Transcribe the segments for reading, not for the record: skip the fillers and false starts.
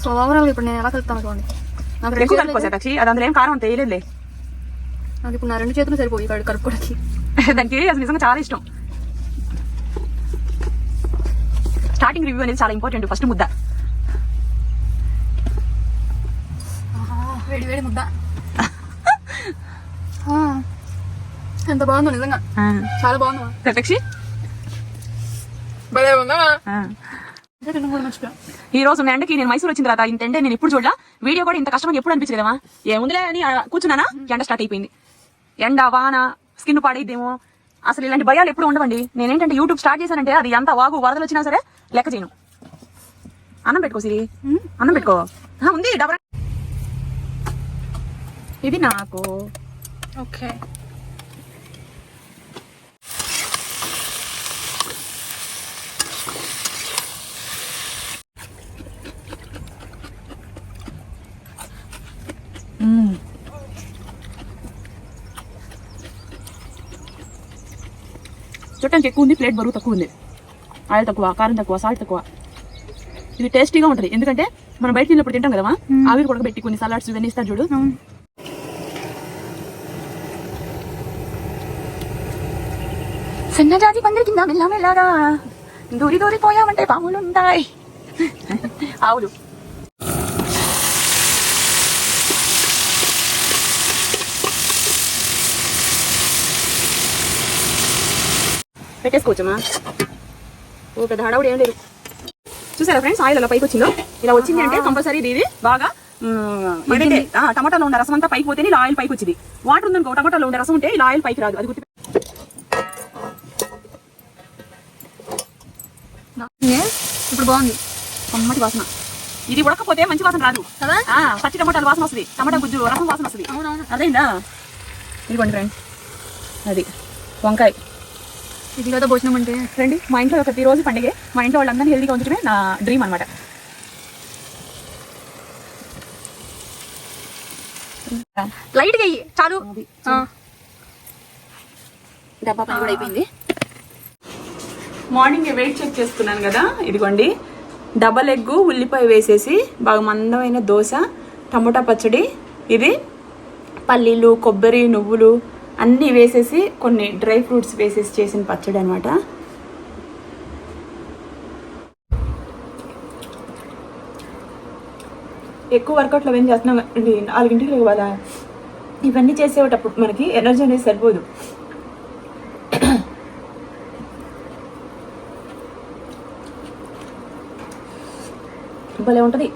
So overall ఇప్పుడు నేను ఎలా కలుపుతాను చూడండి. నాకు ఎక్కువ కలుపుకోసా టచ్చి, అది అందులో ఏం కారం అంత వేయలేదులే. నాకు ఇప్పుడు నా 2 చేతులు సరిపోయి కలుపుకోవడానికి. దానికి అసలు నిజంగా చాలా ఇష్టం. స్టార్టింగ్ రివ్యూ అనేది చాలా ఇంపార్టెంట్. ఫస్ట్ ముద్ద, వేడి వేడి ముద్ద. ఎంత బాగుందో నిజంగా, చాలా బాగుంది. టచ్చి భలే ఉందా. ఈ రోజు ఎండకి నేను మైసూర్ వచ్చిన తర్వాత ఇంత ఎండ నేను ఎప్పుడు చూడలా. వీడియో కూడా ఇంత కష్టంగా ఎప్పుడు అనిపించలేదమ్మా. ఏముందిలే అని కూర్చున్నానా, ఎండ స్టార్ట్ అయిపోయింది. ఎండ వాన స్కిన్ పాడైద్దేమో, అసలు ఇలాంటి భయాలు ఎప్పుడు ఉండవండి. నేనేంటంటే యూట్యూబ్ స్టార్ట్ చేశానంటే అది ఎంత వాగు వరదలు వచ్చినా సరే లెక్క చేయను. అన్నం పెట్టుకో సిరి, అన్నం పెట్టుకో. ఉంది డబరా, ఇది నాకు. ఓకే, చుట్టానికి ఎక్కువ ఉంది, ప్లేట్ బరువు తక్కువ ఉంది. ఆయిల్ తక్కువ, కారం తక్కువ, సాల్ట్ తక్కువ. ఇది టేస్టీగా ఉంటుంది. ఎందుకంటే మనం బయట తిన్నప్పుడు తింటాం కదా, ఆవిరి కూడా పెట్టి కొన్ని సలాడ్స్ ఇవన్నీ ఇస్తారు చూడు. సన్నజాతి పందిరి కింద మెల్లమెల్లగా దూరి దూరి పోయామంటే పాములు ఉంటాయి. ఆవులు పెట్టేసుకోవచ్చమ్మా. ఓ పెద్ద హడావుడు ఏం లేదు. చూసారా ఫ్రెండ్స్, ఆయిల్ అలా పైకి వచ్చిందో, ఇలా వచ్చింది అంటే కంపల్సరీ ఇది బాగా ఏదైతే టమాటాలో ఉన్న రసం అంతా పైకి పోతేనే ఇలా ఆయిల్ పైకి వచ్చింది. వాటర్ ఉందనుకో, టమాటాలో ఉండే రసం ఉంటే ఇలా ఆయిల్ పైకి రాదు. అది గుర్తు. ఇప్పుడు బాగుంది, కమ్మటి వాసన. ఇది ఉడకపోతే మంచి వాసన రాదు కదా. పచ్చి టమాటాల వాసన వస్తుంది, టమాటా గుజ్జు రసం వాసన వస్తుంది. అవునవును, అదేందా. ఇదిగోండి ఫ్రెండ్స్, అది వంకాయ. ఇది కదా భోజనం అంటే. రండి, మా ఇంట్లో ప్రతిరోజు పండుగే. మా ఇంట్లో వాళ్ళందరినీ హెల్దీగా ఉంచడమే నా డ్రీమ్ అనమాట. లైట్గా అయ్యి చాలు. డబ్బా పని కూడా అయిపోయింది. మార్నింగ్ వెయిట్ చెక్ చేసుకున్నాను కదా, ఇదిగోండి డబల్ ఎగ్, ఉల్లిపాయ వేసేసి బాగా మందమైన దోశ, టమోటా పచ్చడి, ఇది పల్లీలు, కొబ్బరి, నువ్వులు అన్నీ వేసేసి కొన్ని డ్రై ఫ్రూట్స్ వేసేసి చేసిన పచ్చడి అనమాట. ఎక్కువ వర్కౌట్లో ఏం చేస్తున్నాం, 4 ఇవాళ ఇవన్నీ చేసేటప్పుడు మనకి ఎనర్జీ అనేది సరిపోదు. భలే ఉంటుంది.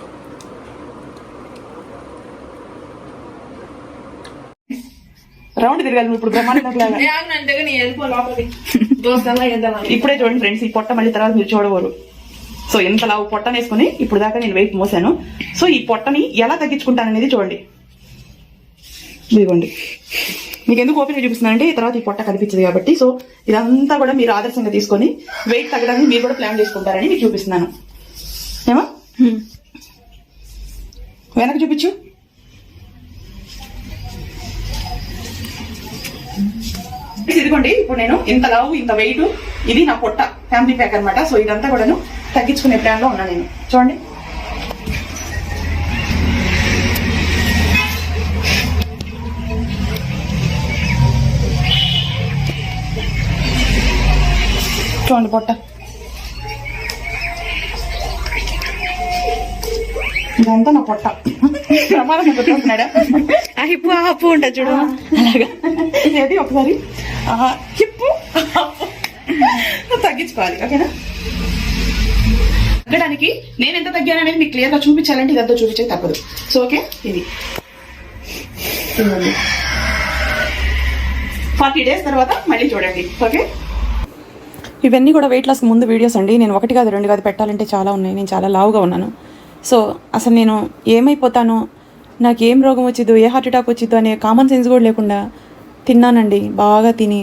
రౌండ్ తిరగాలి ఇప్పుడు బ్రహ్మాండంగా. ఇప్పుడే చూడండి ఫ్రెండ్స్, ఈ పొట్ట మళ్ళీ తర్వాత మీరు చూడబోరు. సో ఎంత లావు పొట్టను వేసుకుని ఇప్పుడు దాకా నేను వెయిట్ మోసాను. సో ఈ పొట్టని ఎలా తగ్గించుకుంటాననేది చూడండి. ఇదిగోండి, మీకు ఎందుకు ఓపెన్ చూపిస్తున్నానంటే తర్వాత ఈ పొట్ట కనిపించదు కాబట్టి. సో ఇదంతా కూడా మీరు ఆదర్శంగా తీసుకొని వెయిట్ తగ్గడానికి మీరు కూడా ప్లాన్ చేసుకుంటారని మీకు చూపిస్తున్నాను. ఏమా వెనక చూపించు. ఇదిగోండి, ఇప్పుడు నేను ఇంత లావు, ఇంత వెయిట్, ఇది నా పొట్ట ఫ్యామిలీ ప్యాక్ అనమాట. సో ఇదంతా కూడా తగ్గించుకునే ప్లాన్ లో ఉన్నా నేను. చూడండి, చూడండి పొట్ట. ఇదంతా నా పొట్ట. ప్రమాదం గుర్తున్నాడా, హిప్పు అప్పు ఉంటుంది చూడు, అలాగా. ఇది ఒకసారి హిప్పు తగ్గించుకోవాలి, ఓకేనా. తగ్గడానికి నేను ఎంత తగ్గాను అనేది మీకు క్లియర్ గా చూపించాలంటే ఇదంతా చూపించే తప్పదు. సో ఓకే, ఇది 40 days తర్వాత మళ్ళీ చూడండి, ఓకే. ఇవన్నీ కూడా వెయిట్ లాస్కి ముందు వీడియోస్ అండి. నేను 1 కాదు 2 కాదు పెట్టాలంటే చాలా ఉన్నాయి. నేను చాలా లావుగా ఉన్నాను. సో అసలు నేను ఏమైపోతానో, నాకు ఏం రోగం వచ్చిద్దో, ఏ హార్ట్ అటాక్ వచ్చిద్దో అనే కామన్ సెన్స్ కూడా లేకుండా తిన్నానండి. బాగా తిని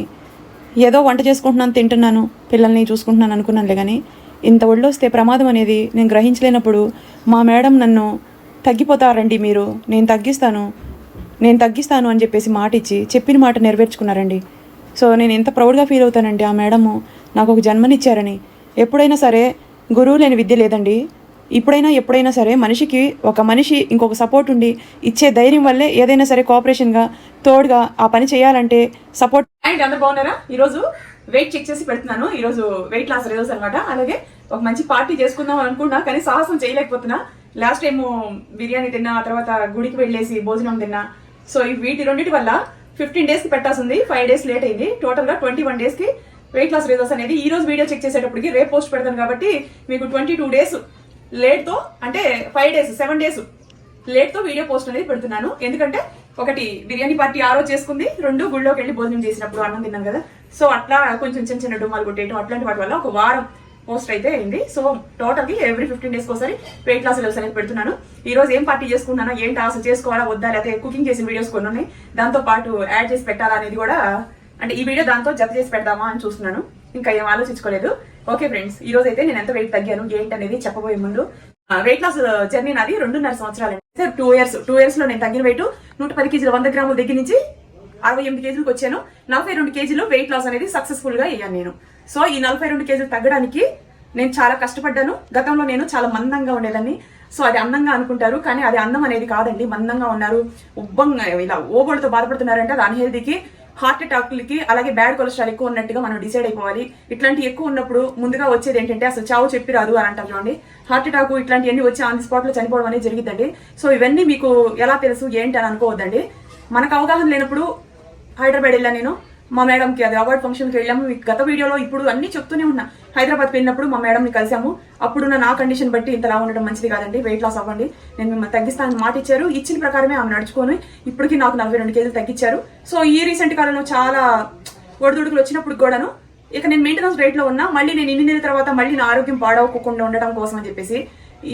ఏదో వంట చేసుకుంటున్నాను, తింటున్నాను, పిల్లల్ని చూసుకుంటున్నాను అనుకున్నానులే. కానీ ఇంత ఒళ్ళు వస్తే ప్రమాదం అనేది నేను గ్రహించలేనప్పుడు మా మేడం నన్ను తగ్గిపోతారండి మీరు, నేను తగ్గిస్తాను అని చెప్పేసి మాట ఇచ్చి చెప్పిన మాట నెరవేర్చుకున్నారండి. సో నేను ఎంత ప్రౌడ్గా ఫీల్ అవుతానండి. ఆ మేడము నాకు ఒక జన్మనిచ్చారని. ఎప్పుడైనా సరే గురువు లేని విద్య లేదండి. ఇప్పుడైనా ఎప్పుడైనా సరే మనిషికి ఒక మనిషి ఇంకొక సపోర్ట్ ఉండి ఇచ్చే ధైర్యం వల్లే ఏదైనా సరే కోఆపరేషన్గా తోడుగా ఆ పని చేయాలంటే సపోర్ట్. అండ్ అందరు బాగున్నారా? ఈరోజు వెయిట్ చెక్ చేసి పెడుతున్నాను. ఈరోజు వెయిట్ లాస్ రిజల్ట్స్ అనమాట. అలాగే ఒక మంచి పార్టీ చేసుకుందాం అనుకున్నా, కానీ సాహసం చేయలేకపోతున్నా. లాస్ట్ టైం బిర్యానీ తిన్నా, తర్వాత గుడికి వెళ్ళేసి భోజనం తిన్నా. సో వీటి రెండింటి వల్ల 15 days కి పెట్టాల్సింది 5 days లేట్ అయింది. టోటల్ గా 21 days కి వెయిట్ లాస్ రిజల్ట్స్ అనేది ఈ రోజు వీడియో చెక్ చేసేటప్పటికి రేపు పోస్ట్ పెడతాను కాబట్టి మీకు 22 days లేట్ తో, అంటే 5 days 7 days లేట్ తో వీడియో పోస్ట్ అనేది పెడుతున్నాను. ఎందుకంటే ఒకటి బిర్యానీ పార్టీ ఆ రోజు చేసుకుంది, 2 గుళ్ళోకి వెళ్ళి భోజనం చేసినప్పుడు అన్నం తిన్నాం కదా. సో అట్లా కొంచెం చిన్న చిన్న డుమ్మాలు కొట్టేయడం అట్లాంటి వాటి వల్ల ఒక వారం పోస్ట్ అయితే అయింది. సో టోటల్ కి ఎవ్రీ 15 days ఒకసారి వెయిట్ లాస్ రిజల్ట్స్ అనేది పెడుతున్నాను. ఈ రోజు ఏం పార్టీ చేసుకున్నానో, ఏంటి అసలు చేసుకోవాలా వద్దా, లేకపోతే కుకింగ్ చేసిన వీడియోస్ కొన్ని ఉన్నాయి, దాంతో పాటు యాడ్ చేసి పెట్టాలా అనేది కూడా, అంటే ఈ వీడియో దాంతో జత చేసి పెడదామా అని చూస్తున్నాను. ఇంకా ఏం ఆలోచించుకోలేదు. ఓకే ఫ్రెండ్స్, ఈ రోజు అయితే నేను ఎంత వెయిట్ తగ్గాను ఏంటి అనేది చెప్పబోయే ముందు, వెయిట్ లాస్ జర్నీ నాది 2.5 సంవత్సరాలు. 2 years లో నేను తగ్గిన వెయిట్ 110 kg 100 grams దగ్గర నుంచి 68 kgకి వచ్చాను. 42 kg వెయిట్ లాస్ అనేది సక్సెస్ఫుల్ గా అయ్యాను నేను. సో ఈ 42 kg తగ్గడానికి నేను చాలా కష్టపడ్డాను. గతంలో నేను చాలా మందంగా ఉండేదాన్ని. సో అది అందంగా అనుకుంటారు, కానీ అది అందం అనేది కాదండి. మందంగా ఉన్నారు, ఉబ్బంగా ఇలా ఓబోళ్ళతో బాధపడుతున్నారంటే అది అన్హెల్దీకి, హార్ట్ అటాక్లకి, అలాగే బ్యాడ్ కొలెస్ట్రాల్ ఎక్కువ ఉన్నట్టుగా మనం డిసైడ్ అయిపోవాలి. ఇట్లాంటి ఎక్కువ ఉన్నప్పుడు ముందుగా వచ్చేది ఏంటంటే అసలు చావు చెప్పి రాదు అని అంటారు చూడండి. హార్ట్ అటాక్ ఇట్లాంటివన్నీ వచ్చి ఆన్ ది స్పాట్ లో చనిపోవడం అనేది జరిగిద్దండి. సో ఇవన్నీ మీకు ఎలా తెలుసు ఏంటి అని అనుకోవద్దండి. మనకు అవగాహన లేనప్పుడు హైదరాబాద్ వెళ్ళా నేను, మా మేడంకి అది అవార్డ్ ఫంక్షన్కి వెళ్ళాము. గత వీడియోలో ఇప్పుడు అన్ని చెప్తూనే ఉన్నా. హైదరాబాద్ వెళ్ళినప్పుడు మా మేడంని కలిసాము. అప్పుడున్న నా కండిషన్ బట్టి ఇంతలా ఉండడం మంచిది కాదండి, వెయిట్ లాస్ అవ్వండి, నేను మిమ్మల్ని తగ్గిస్తానని మాట ఇచ్చారు. ఇచ్చిన ప్రకారమే ఆమె నడుచుకొని ఇప్పటికీ నాకు 42 kg తగ్గించారు. సో ఈ రీసెంట్ కాలంలో చాలా ఒడిదుడుకులు వచ్చినప్పుడు కూడాను ఇక నేను మెయింటెనెన్స్ రేట్ లో ఉన్నా. మళ్ళీ నేను ఇన్ని నెలల తర్వాత మళ్ళీ నా ఆరోగ్యం పాడవకుండా ఉండటం కోసం అని చెప్పేసి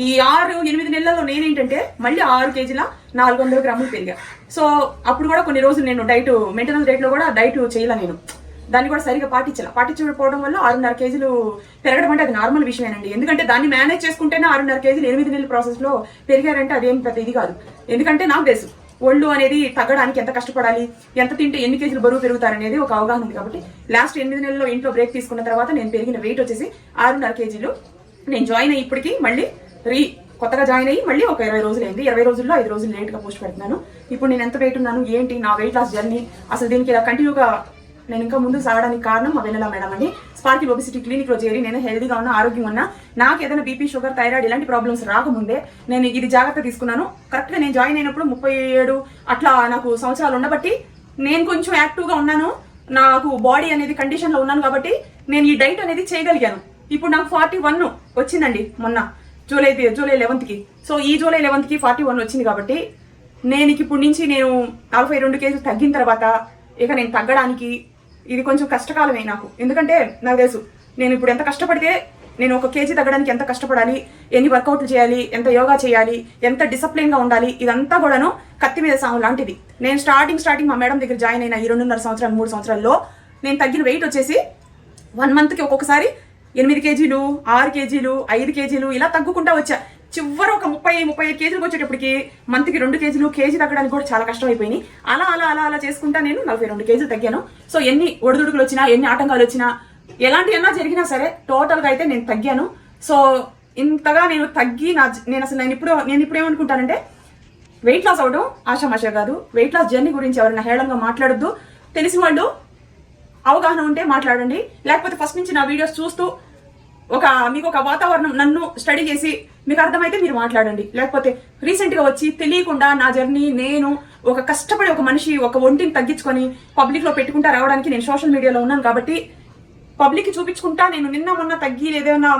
ఈ 6-8 నెలల్లో నేనేంటంటే మళ్ళీ 6 kg 400 grams పెరిగా. సో అప్పుడు కూడా కొన్ని రోజులు నేను డైట్ మెయింటెనెన్స్ రేట్ లో కూడా డైట్ చేయలే, నేను దాన్ని కూడా సరిగా పాటించకపోవడం వల్ల 6.5 kg పెరగడం అంటే అది నార్మల్ విషయమేనండి. ఎందుకంటే దాన్ని మేనేజ్ చేసుకుంటేనే 6.5 kg 8 నెలల ప్రాసెస్ లో పెరిగారంటే అదేం పెద్ద ఇది కాదు. ఎందుకంటే నాకు తెలుసు ఒళ్ళు అనేది తగ్గడానికి ఎంత కష్టపడాలి, ఎంత తింటే ఎన్ని కేజీలు బరువు పెరుగుతారనేది ఒక అవగాహన ఉంది. కాబట్టి లాస్ట్ 8 నెలల్లో ఇంట్లో బ్రేక్ తీసుకున్న తర్వాత నేను పెరిగిన వెయిట్ వచ్చేసి 6.5 kg. నేను జాయిన్ అయ్యి ఇప్పటికి మళ్ళీ కొత్తగా జాయిన్ అయ్యి మళ్ళీ ఒక 20 రోజులు అయింది. 20 రోజుల్లో 5 రోజులు లేట్ గా పోస్ట్ పెడుతున్నాను. ఇప్పుడు నేను ఎంత వెయిట్ ఉన్నాను ఏంటి, నా వెయిట్ లాస్ జర్నీ, అసలు దీనికి ఇలా కంటిన్యూగా నేను ఇంకా ముందుకు సాగడానికి కారణం మా వెన్నెల మేడం అండి. స్పార్కిల్ ఒబెసిటీ క్లినిక్ లో చేరి నేను హెల్దీగా ఉన్నా, ఆరోగ్యంగా ఉన్నా, నాకు ఏదైనా బీపీ, షుగర్, థైరాయిడ్ ఇలాంటి ప్రాబ్లమ్స్ రాకముందే నేను ఇది జాగ్రత్త తీసుకున్నాను. కరెక్ట్ గా నేను జాయిన్ అయినప్పుడు 37 అట్లా నాకు సంవత్సరాలు ఉండబట్టి నేను కొంచెం యాక్టివ్ గా ఉన్నాను, నాకు బాడీ అనేది కండిషన్ లో ఉన్నాను కాబట్టి నేను ఈ డైట్ అనేది చేయగలిగాను. ఇప్పుడు నాకు 41 వచ్చిందండి మొన్న జూలై 11కి. సో ఈ జూలై 11కి 41 వచ్చింది కాబట్టి నేను ఇప్పుడు నుంచి నేను 42 kg తగ్గిన తర్వాత ఇక నేను తగ్గడానికి ఇది కొంచెం కష్టకాలమే నాకు. ఎందుకంటే నాకు తెలుసు నేను ఇప్పుడు ఎంత కష్టపడితే, నేను 1 kg తగ్గడానికి ఎంత కష్టపడాలి, ఎన్ని వర్కౌట్లు చేయాలి, ఎంత యోగా చేయాలి, ఎంత డిసిప్లిన్ గా ఉండాలి, ఇదంతా కూడాను కత్తి మీద సాము లాంటిది. నేను స్టార్టింగ్ మా మేడం దగ్గర జాయిన్ అయిన ఈ 2.5 సంవత్సరాలు 3 సంవత్సరాల్లో నేను తగ్గిన వెయిట్ వచ్చేసి 1 month కి ఒక్కొక్కసారి 8 kg 6 kg 5 kg ఇలా తగ్గుకుంటా వచ్చా. చివరి ఒక 35 kg వచ్చేటప్పటికి మంత్కి 2 kg తగ్గడానికి కూడా చాలా కష్టం అయిపోయింది. అలా చేసుకుంటా నేను 42 kg తగ్గాను. సో ఎన్ని ఒడిదుడుకులు వచ్చినా, ఎన్ని ఆటంకాలు వచ్చినా, ఎలాంటి అన్నా జరిగినా సరే టోటల్ గా అయితే నేను తగ్గాను. సో ఇంతగా నేను తగ్గి నేను ఇప్పుడు ఏమనుకుంటానంటే, వెయిట్ లాస్ అవడం ఆషామాషా కాదు. వెయిట్ లాస్ జర్నీ గురించి ఎవరైనా హేళంగా మాట్లాడొద్దు. తెలిసిన వాళ్ళు అవగాహన ఉంటే మాట్లాడండి, లేకపోతే ఫస్ట్ నుంచి నా వీడియోస్ చూస్తూ మీకు ఒక వాతావరణం నన్ను స్టడీ చేసి మీకు అర్థమైతే మీరు మాట్లాడండి. లేకపోతే రీసెంట్ గా వచ్చి తెలియకుండా నా జర్నీ, నేను ఒక కష్టపడి ఒక మనిషి ఒక ఒంటిని తగ్గించుకొని పబ్లిక్ లో పెట్టుకుంటా రావడానికి నేను సోషల్ మీడియాలో ఉన్నాను కాబట్టి పబ్లిక్ కి చూపించుకుంటా నేను నిన్న మొన్న తగ్గి ఏదైనా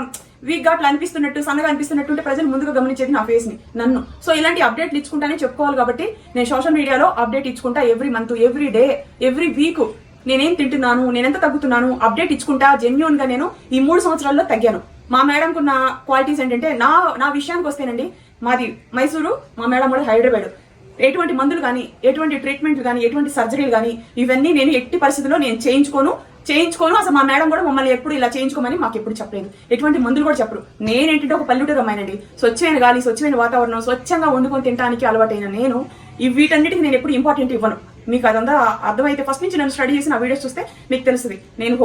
వీక్ గా అట్లా అనిపిస్తున్నట్టు, సన్నగా అనిపిస్తున్నట్టు ఉంటే ప్రజలు ముందుగా గమనించేది నా ఫేస్ ని, నన్ను. సో ఇలాంటి అప్డేట్లు ఇచ్చుకుంటానే చెప్పుకోవాలి కాబట్టి నేను సోషల్ మీడియాలో అప్డేట్ ఇచ్చుకుంటా. Every month, every day, every week నేనేం తింటున్నాను, నేనెంత తగ్గుతున్నాను అప్డేట్ ఇచ్చుకుంటా. జెన్యూన్ గా నేను ఈ 3 సంవత్సరాల్లో తగ్గాను. మా మేడం కున్న క్వాలిటీస్ ఏంటంటే, నా విషయానికి వస్తేనండి, మాది మైసూరు, మా మేడం కూడా హైదరాబాద్. ఎటువంటి మందులు కానీ, ఎటువంటి ట్రీట్మెంట్లు కానీ, ఎటువంటి సర్జరీలు కానీ ఇవన్నీ నేను ఎట్టి పరిస్థితుల్లో నేను చేయించుకోను. అసలు మా మేడం కూడా మమ్మల్ని ఎప్పుడు ఇలా చేయించుకోమని మాకు ఎప్పుడు చెప్పలేదు. ఎటువంటి మందులు కూడా చెప్పరు. నేనేంటంటే ఒక పల్లెటూరు అమ్మాయినండి. స్వచ్ఛమైన గాలి, స్వచ్ఛమైన వాతావరణం, స్వచ్ఛంగా వండుకొని తినడానికి అలవాటైన నేను వీటన్నిటికి నేను ఎప్పుడు ఇంపార్టెంట్ ఇవ్వను. మీకు అదంతా అర్థమైతే ఫస్ట్ నుంచి నన్ను స్టడీ చేసి నా వీడియోస్ చూస్తే మీకు తెలుస్తుంది. నేను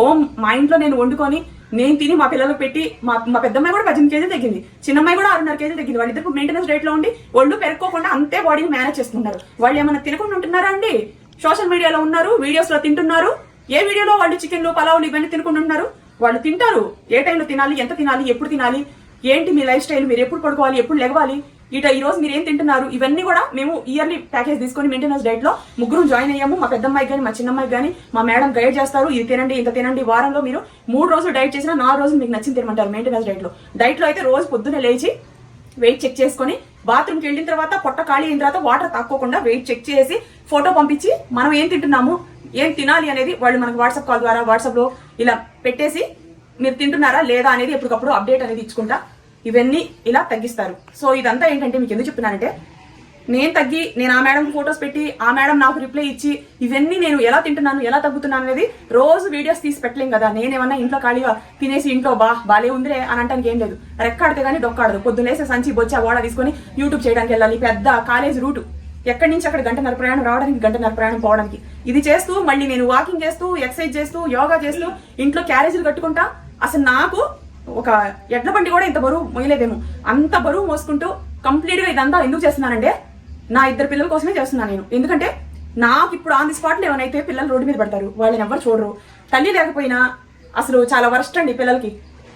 మా ఇంట్లో నేను వండుకొని నేను తిని మా పిల్లలకు పెట్టి మా పెద్దమ్మాయి కూడా 18 కేజీలు తగ్గింది, చిన్నమ్మాయి కూడా 6.5 కేజీలు తగ్గింది. వాళ్ళిద్దరు మెయింటెనెన్స్ డైట్ లో ఉండి ఒళ్ళు పెరుక్కోకుండా అంతే బాడీని మేనేజ్ చేస్తున్నారు. వాళ్ళు ఏమైనా తినకుండా ఉంటున్నారా అండి? సోషల్ మీడియాలో ఉన్నారు, వీడియోస్ లో తింటున్నారు. ఏ వీడియోలో వాళ్ళు చికెన్లు పలావులు ఇవన్నీ తినకుండా ఉంటున్నారు? వాళ్ళు తింటారు. ఏ టైంలో తినాలి, ఎంత తినాలి, ఎప్పుడు తినాలి, ఏంటి మీ లైఫ్ స్టైల్, మీరు ఎప్పుడు పడుకోవాలి, ఎప్పుడు లెగవాలి, ఈ రోజు మీరు ఏం తింటున్నారు, ఇవన్నీ కూడా మేము ఇయర్లీ ప్యాకేజ్ తీసుకొని మెయింటెనెన్స్ డైట్ లో ముగ్గురు జాయిన్ అయ్యాము. మా పెద్దమ్మాయికి కానీ మా చిన్నమ్మాయికి కానీ మా మేడం గైడ్ చేస్తారు. ఇది తినండి, ఇంత తినండి. వారంలో మీరు 3 రోజులు డైట్ చేసినా 4 రోజులు మీకు నచ్చింది తినమంటారు మెయింటెనెన్స్ డైట్ లో. డైట్ లో అయితే రోజు పొద్దున్నే లేచి వెయిట్ చెక్ చేసుకొని బాత్రూమ్కి వెళ్ళిన తర్వాత పొట్ట ఖాళీ అయిన తర్వాత వాటర్ తాక్కోకుండా వెయిట్ చెక్ చేసి ఫోటో పంపించి మనం ఏం తింటున్నాము, ఏం తినాలి అనేది వాళ్ళు మనకు వాట్సాప్ కాల్ ద్వారా వాట్సాప్ లో ఇలా పెట్టేసి మీరు తింటున్నారా లేదా అనేది ఎప్పటికప్పుడు అప్డేట్ అనేది ఇచ్చుకుంటా ఇవన్నీ ఇలా తగ్గిస్తారు. సో ఇదంతా ఏంటంటే మీకు ఎందుకు చెప్తున్నానంటే, నేను ఆ మేడం ఫొటోస్ పెట్టి ఆ మేడం నాకు రిప్లై ఇచ్చి ఇవన్నీ నేను ఎలా తింటున్నాను, ఎలా తగ్గుతున్నాను అనేది రోజు వీడియోస్ తీసి పెట్టలేం కదా. నేనేమన్నా ఇంట్లో ఖాళీగా తినేసి ఇంట్లో బాలే ఉందిరే అని అంటానికి ఏం లేదు. రెక్కాడితే కానీ డొక్కాడదు. పొద్దున్నేసే సంచి బొచ్చి ఆ ఓడ తీసుకొని యూట్యూబ్ చేయడానికి వెళ్ళాలి. పెద్ద కాలేజ్ రూటు, ఎక్కడి నుంచి అక్కడ 1.5 ప్రయాణం రావడానికి, 1.5 ప్రయాణం పోవడానికి. ఇది చేస్తూ మళ్ళీ నేను వాకింగ్ చేస్తూ, ఎక్సర్సైజ్ చేస్తూ, యోగా చేస్తూ, ఇంట్లో క్యారేజీలు కట్టుకుంటా. అసలు నాకు ఒక ఎడ్ల బండి కూడా ఇంత బరువు మోయలేదేమో, అంత బరువు మోసుకుంటూ కంప్లీట్ గా ఇదంతా ఎందుకు చేస్తున్నానంటే నా 2 పిల్లల కోసమే చేస్తున్నాను నేను. ఎందుకంటే నాకు ఇప్పుడు ఆన్ ది స్పాట్ లో ఏమైతే పిల్లలు రోడ్డు మీద పడతారు, వాళ్ళని ఎవరు చూడరు. తల్లి లేకపోయినా అసలు చాలా వర్స్ట్ అండి పిల్లలకి.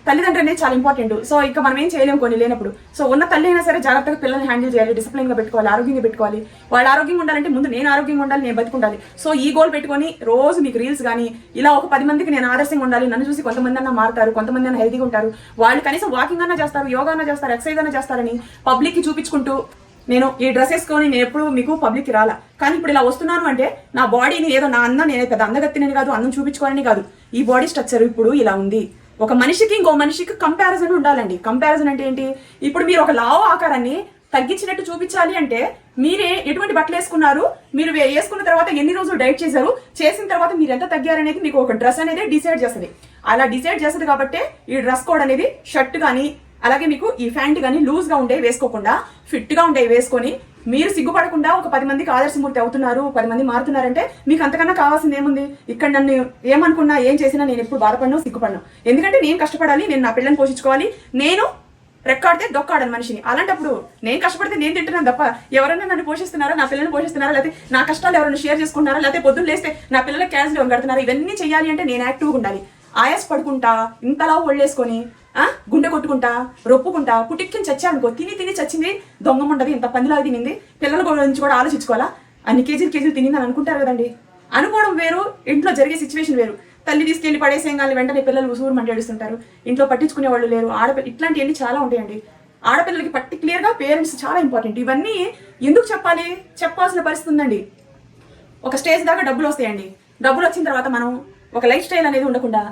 తల్లిదండ్రులు అనేది చాలా ఇంపార్టెంట్. సో ఇంకా మనం ఏం చేయలేము కొన్ని లేనప్పుడు. సో ఉన్న తల్లి అయినా సరే జాగ్రత్తగా పిల్లల్ని హ్యాండిల్ చేయాలి, డిసిప్లిన్ గా పెట్టుకోవాలి, ఆరోగ్యంగా పెట్టుకోవాలి. వాళ్ళు ఆరోగ్యంగా ఉండాలంటే ముందు నేను ఆరోగ్యంగా ఉండాలి, నేను బతికుండాలి. సో ఈ గోల్ పెట్టుకొని రోజు మీకు రీల్స్ కానీ ఇలా ఒక 10 మందికి నేను ఆదర్శంగా ఉండాలి. నన్ను చూసి కొంతమంది అన్న మారుతారు, కొంతమంది అన్న హెల్తీగా ఉంటారు. వాళ్ళు కనీసం వాకింగ్ అన్నా చేస్తారు, యోగా అన్నా చేస్తారు, ఎక్సర్సైజ్ అన్నా చేస్తారని పబ్లిక్ కి చూపించుకుంటూ నేను ఈ డ్రెస్ వేసుకొని నేను ఎప్పుడు మీకు పబ్లిక్ కి రాలా. కానీ ఇప్పుడు ఇలా వస్తున్నాను అంటే నా బాడీని ఏదో నా అందం, నేను పెద్ద అందగత్తినని కాదు, అందం చూపించుకోవాలని కాదు. ఈ బాడీ స్ట్రక్చర్ ఇప్పుడు ఇలా ఉంది. ఒక మనిషికి ఇంకో మనిషికి కంపారిజన్ ఉండాలండి. కంపారిజన్ అంటే ఏంటి? ఇప్పుడు మీరు ఒక లావు ఆకారాన్ని తగ్గించినట్టు చూపించాలి అంటే మీరే ఎటువంటి బట్టలు వేసుకున్నారు, మీరు వేసుకున్న తర్వాత ఎన్ని రోజులు డైట్ చేశారు, చేసిన తర్వాత మీరు ఎంత తగ్గారనేది మీకు ఒక డ్రెస్ అనేది డిసైడ్ చేస్తుంది. అలా డిసైడ్ చేస్తుంది కాబట్టి ఈ డ్రెస్ కోడ్ అనేది షర్ట్ కానీ అలాగే మీకు ఈ ప్యాంట్ కానీ లూజ్ గా ఉండే వేసుకోకుండా ఫిట్ గా ఉండే వేసుకొని మీరు సిగ్గుపడకుండా ఒక 10 మందికి ఆదర్శమూర్తి అవుతున్నారు, 10 మంది మారుతున్నారంటే మీకు అంతకన్నా కావాల్సింది ఏముంది? ఇక్కడ నన్ను ఏమనుకున్నా ఏం చేసినా నేను ఎప్పుడు బాధపడను, సిగ్గుపడను. ఎందుకంటే నేను కష్టపడాలి, నేను నా పిల్లల్ని పోషించుకోవాలి. నేను రెక్కాడితే డొక్కాడని మనిషిని. అలాంటప్పుడు నేను కష్టపడితే నేను తింటున్నాను తప్ప ఎవరైనా నన్ను పోషిస్తున్నారా, నా పిల్లల్ని పోషిస్తున్నారా, లేకపోతే నా కష్టాలు ఎవరైనా షేర్ చేసుకుంటున్నారా, లేకపోతే పొద్దున్న లేస్తే నా పిల్లలకి క్యాన్సర్ ఎవరు కడుతున్నారా, ఇవన్నీ చేయాలి అంటే నేను యాక్టివ్గా ఉండాలి. ఆయాస పడుకుంటా, ఇంతలా ఒళ్ళేసుకొని గుండె కొట్టుకుంటా, రొప్పుకుంటా, పుట్టిక్కిని చచ్చానుకో, తిని చచ్చింది దొంగం ఉండదు, ఇంత పందిలాగా తినింది, పిల్లల గురించి కూడా ఆలోచించుకోవాలా, అన్ని కేజీలు తినింది అని అనుకుంటారు కదండి. అనుకోవడం వేరు, ఇంట్లో జరిగే సిచ్యువేషన్ వేరు. తల్లి తీసుకెళ్లి పడేసేం కానీ వెంటనే పిల్లలు ఉసూరు మంటేడుస్తుంటారు, ఇంట్లో పట్టించుకునే వాళ్ళు లేరు. ఆడపిల్ల ఇట్లాంటివన్నీ చాలా ఉంటాయండి. ఆడపిల్లలకి పర్టికులర్ గా పేరెంట్స్ చాలా ఇంపార్టెంట్. ఇవన్నీ ఎందుకు చెప్పాలి? చెప్పాల్సిన పరిస్థితి ఉందండి. ఒక స్టేజ్ దాకా డబ్బులు వస్తాయండి. డబ్బులు వచ్చిన తర్వాత మనం ఒక లైఫ్ స్టైల్ అనేది ఉండకుండా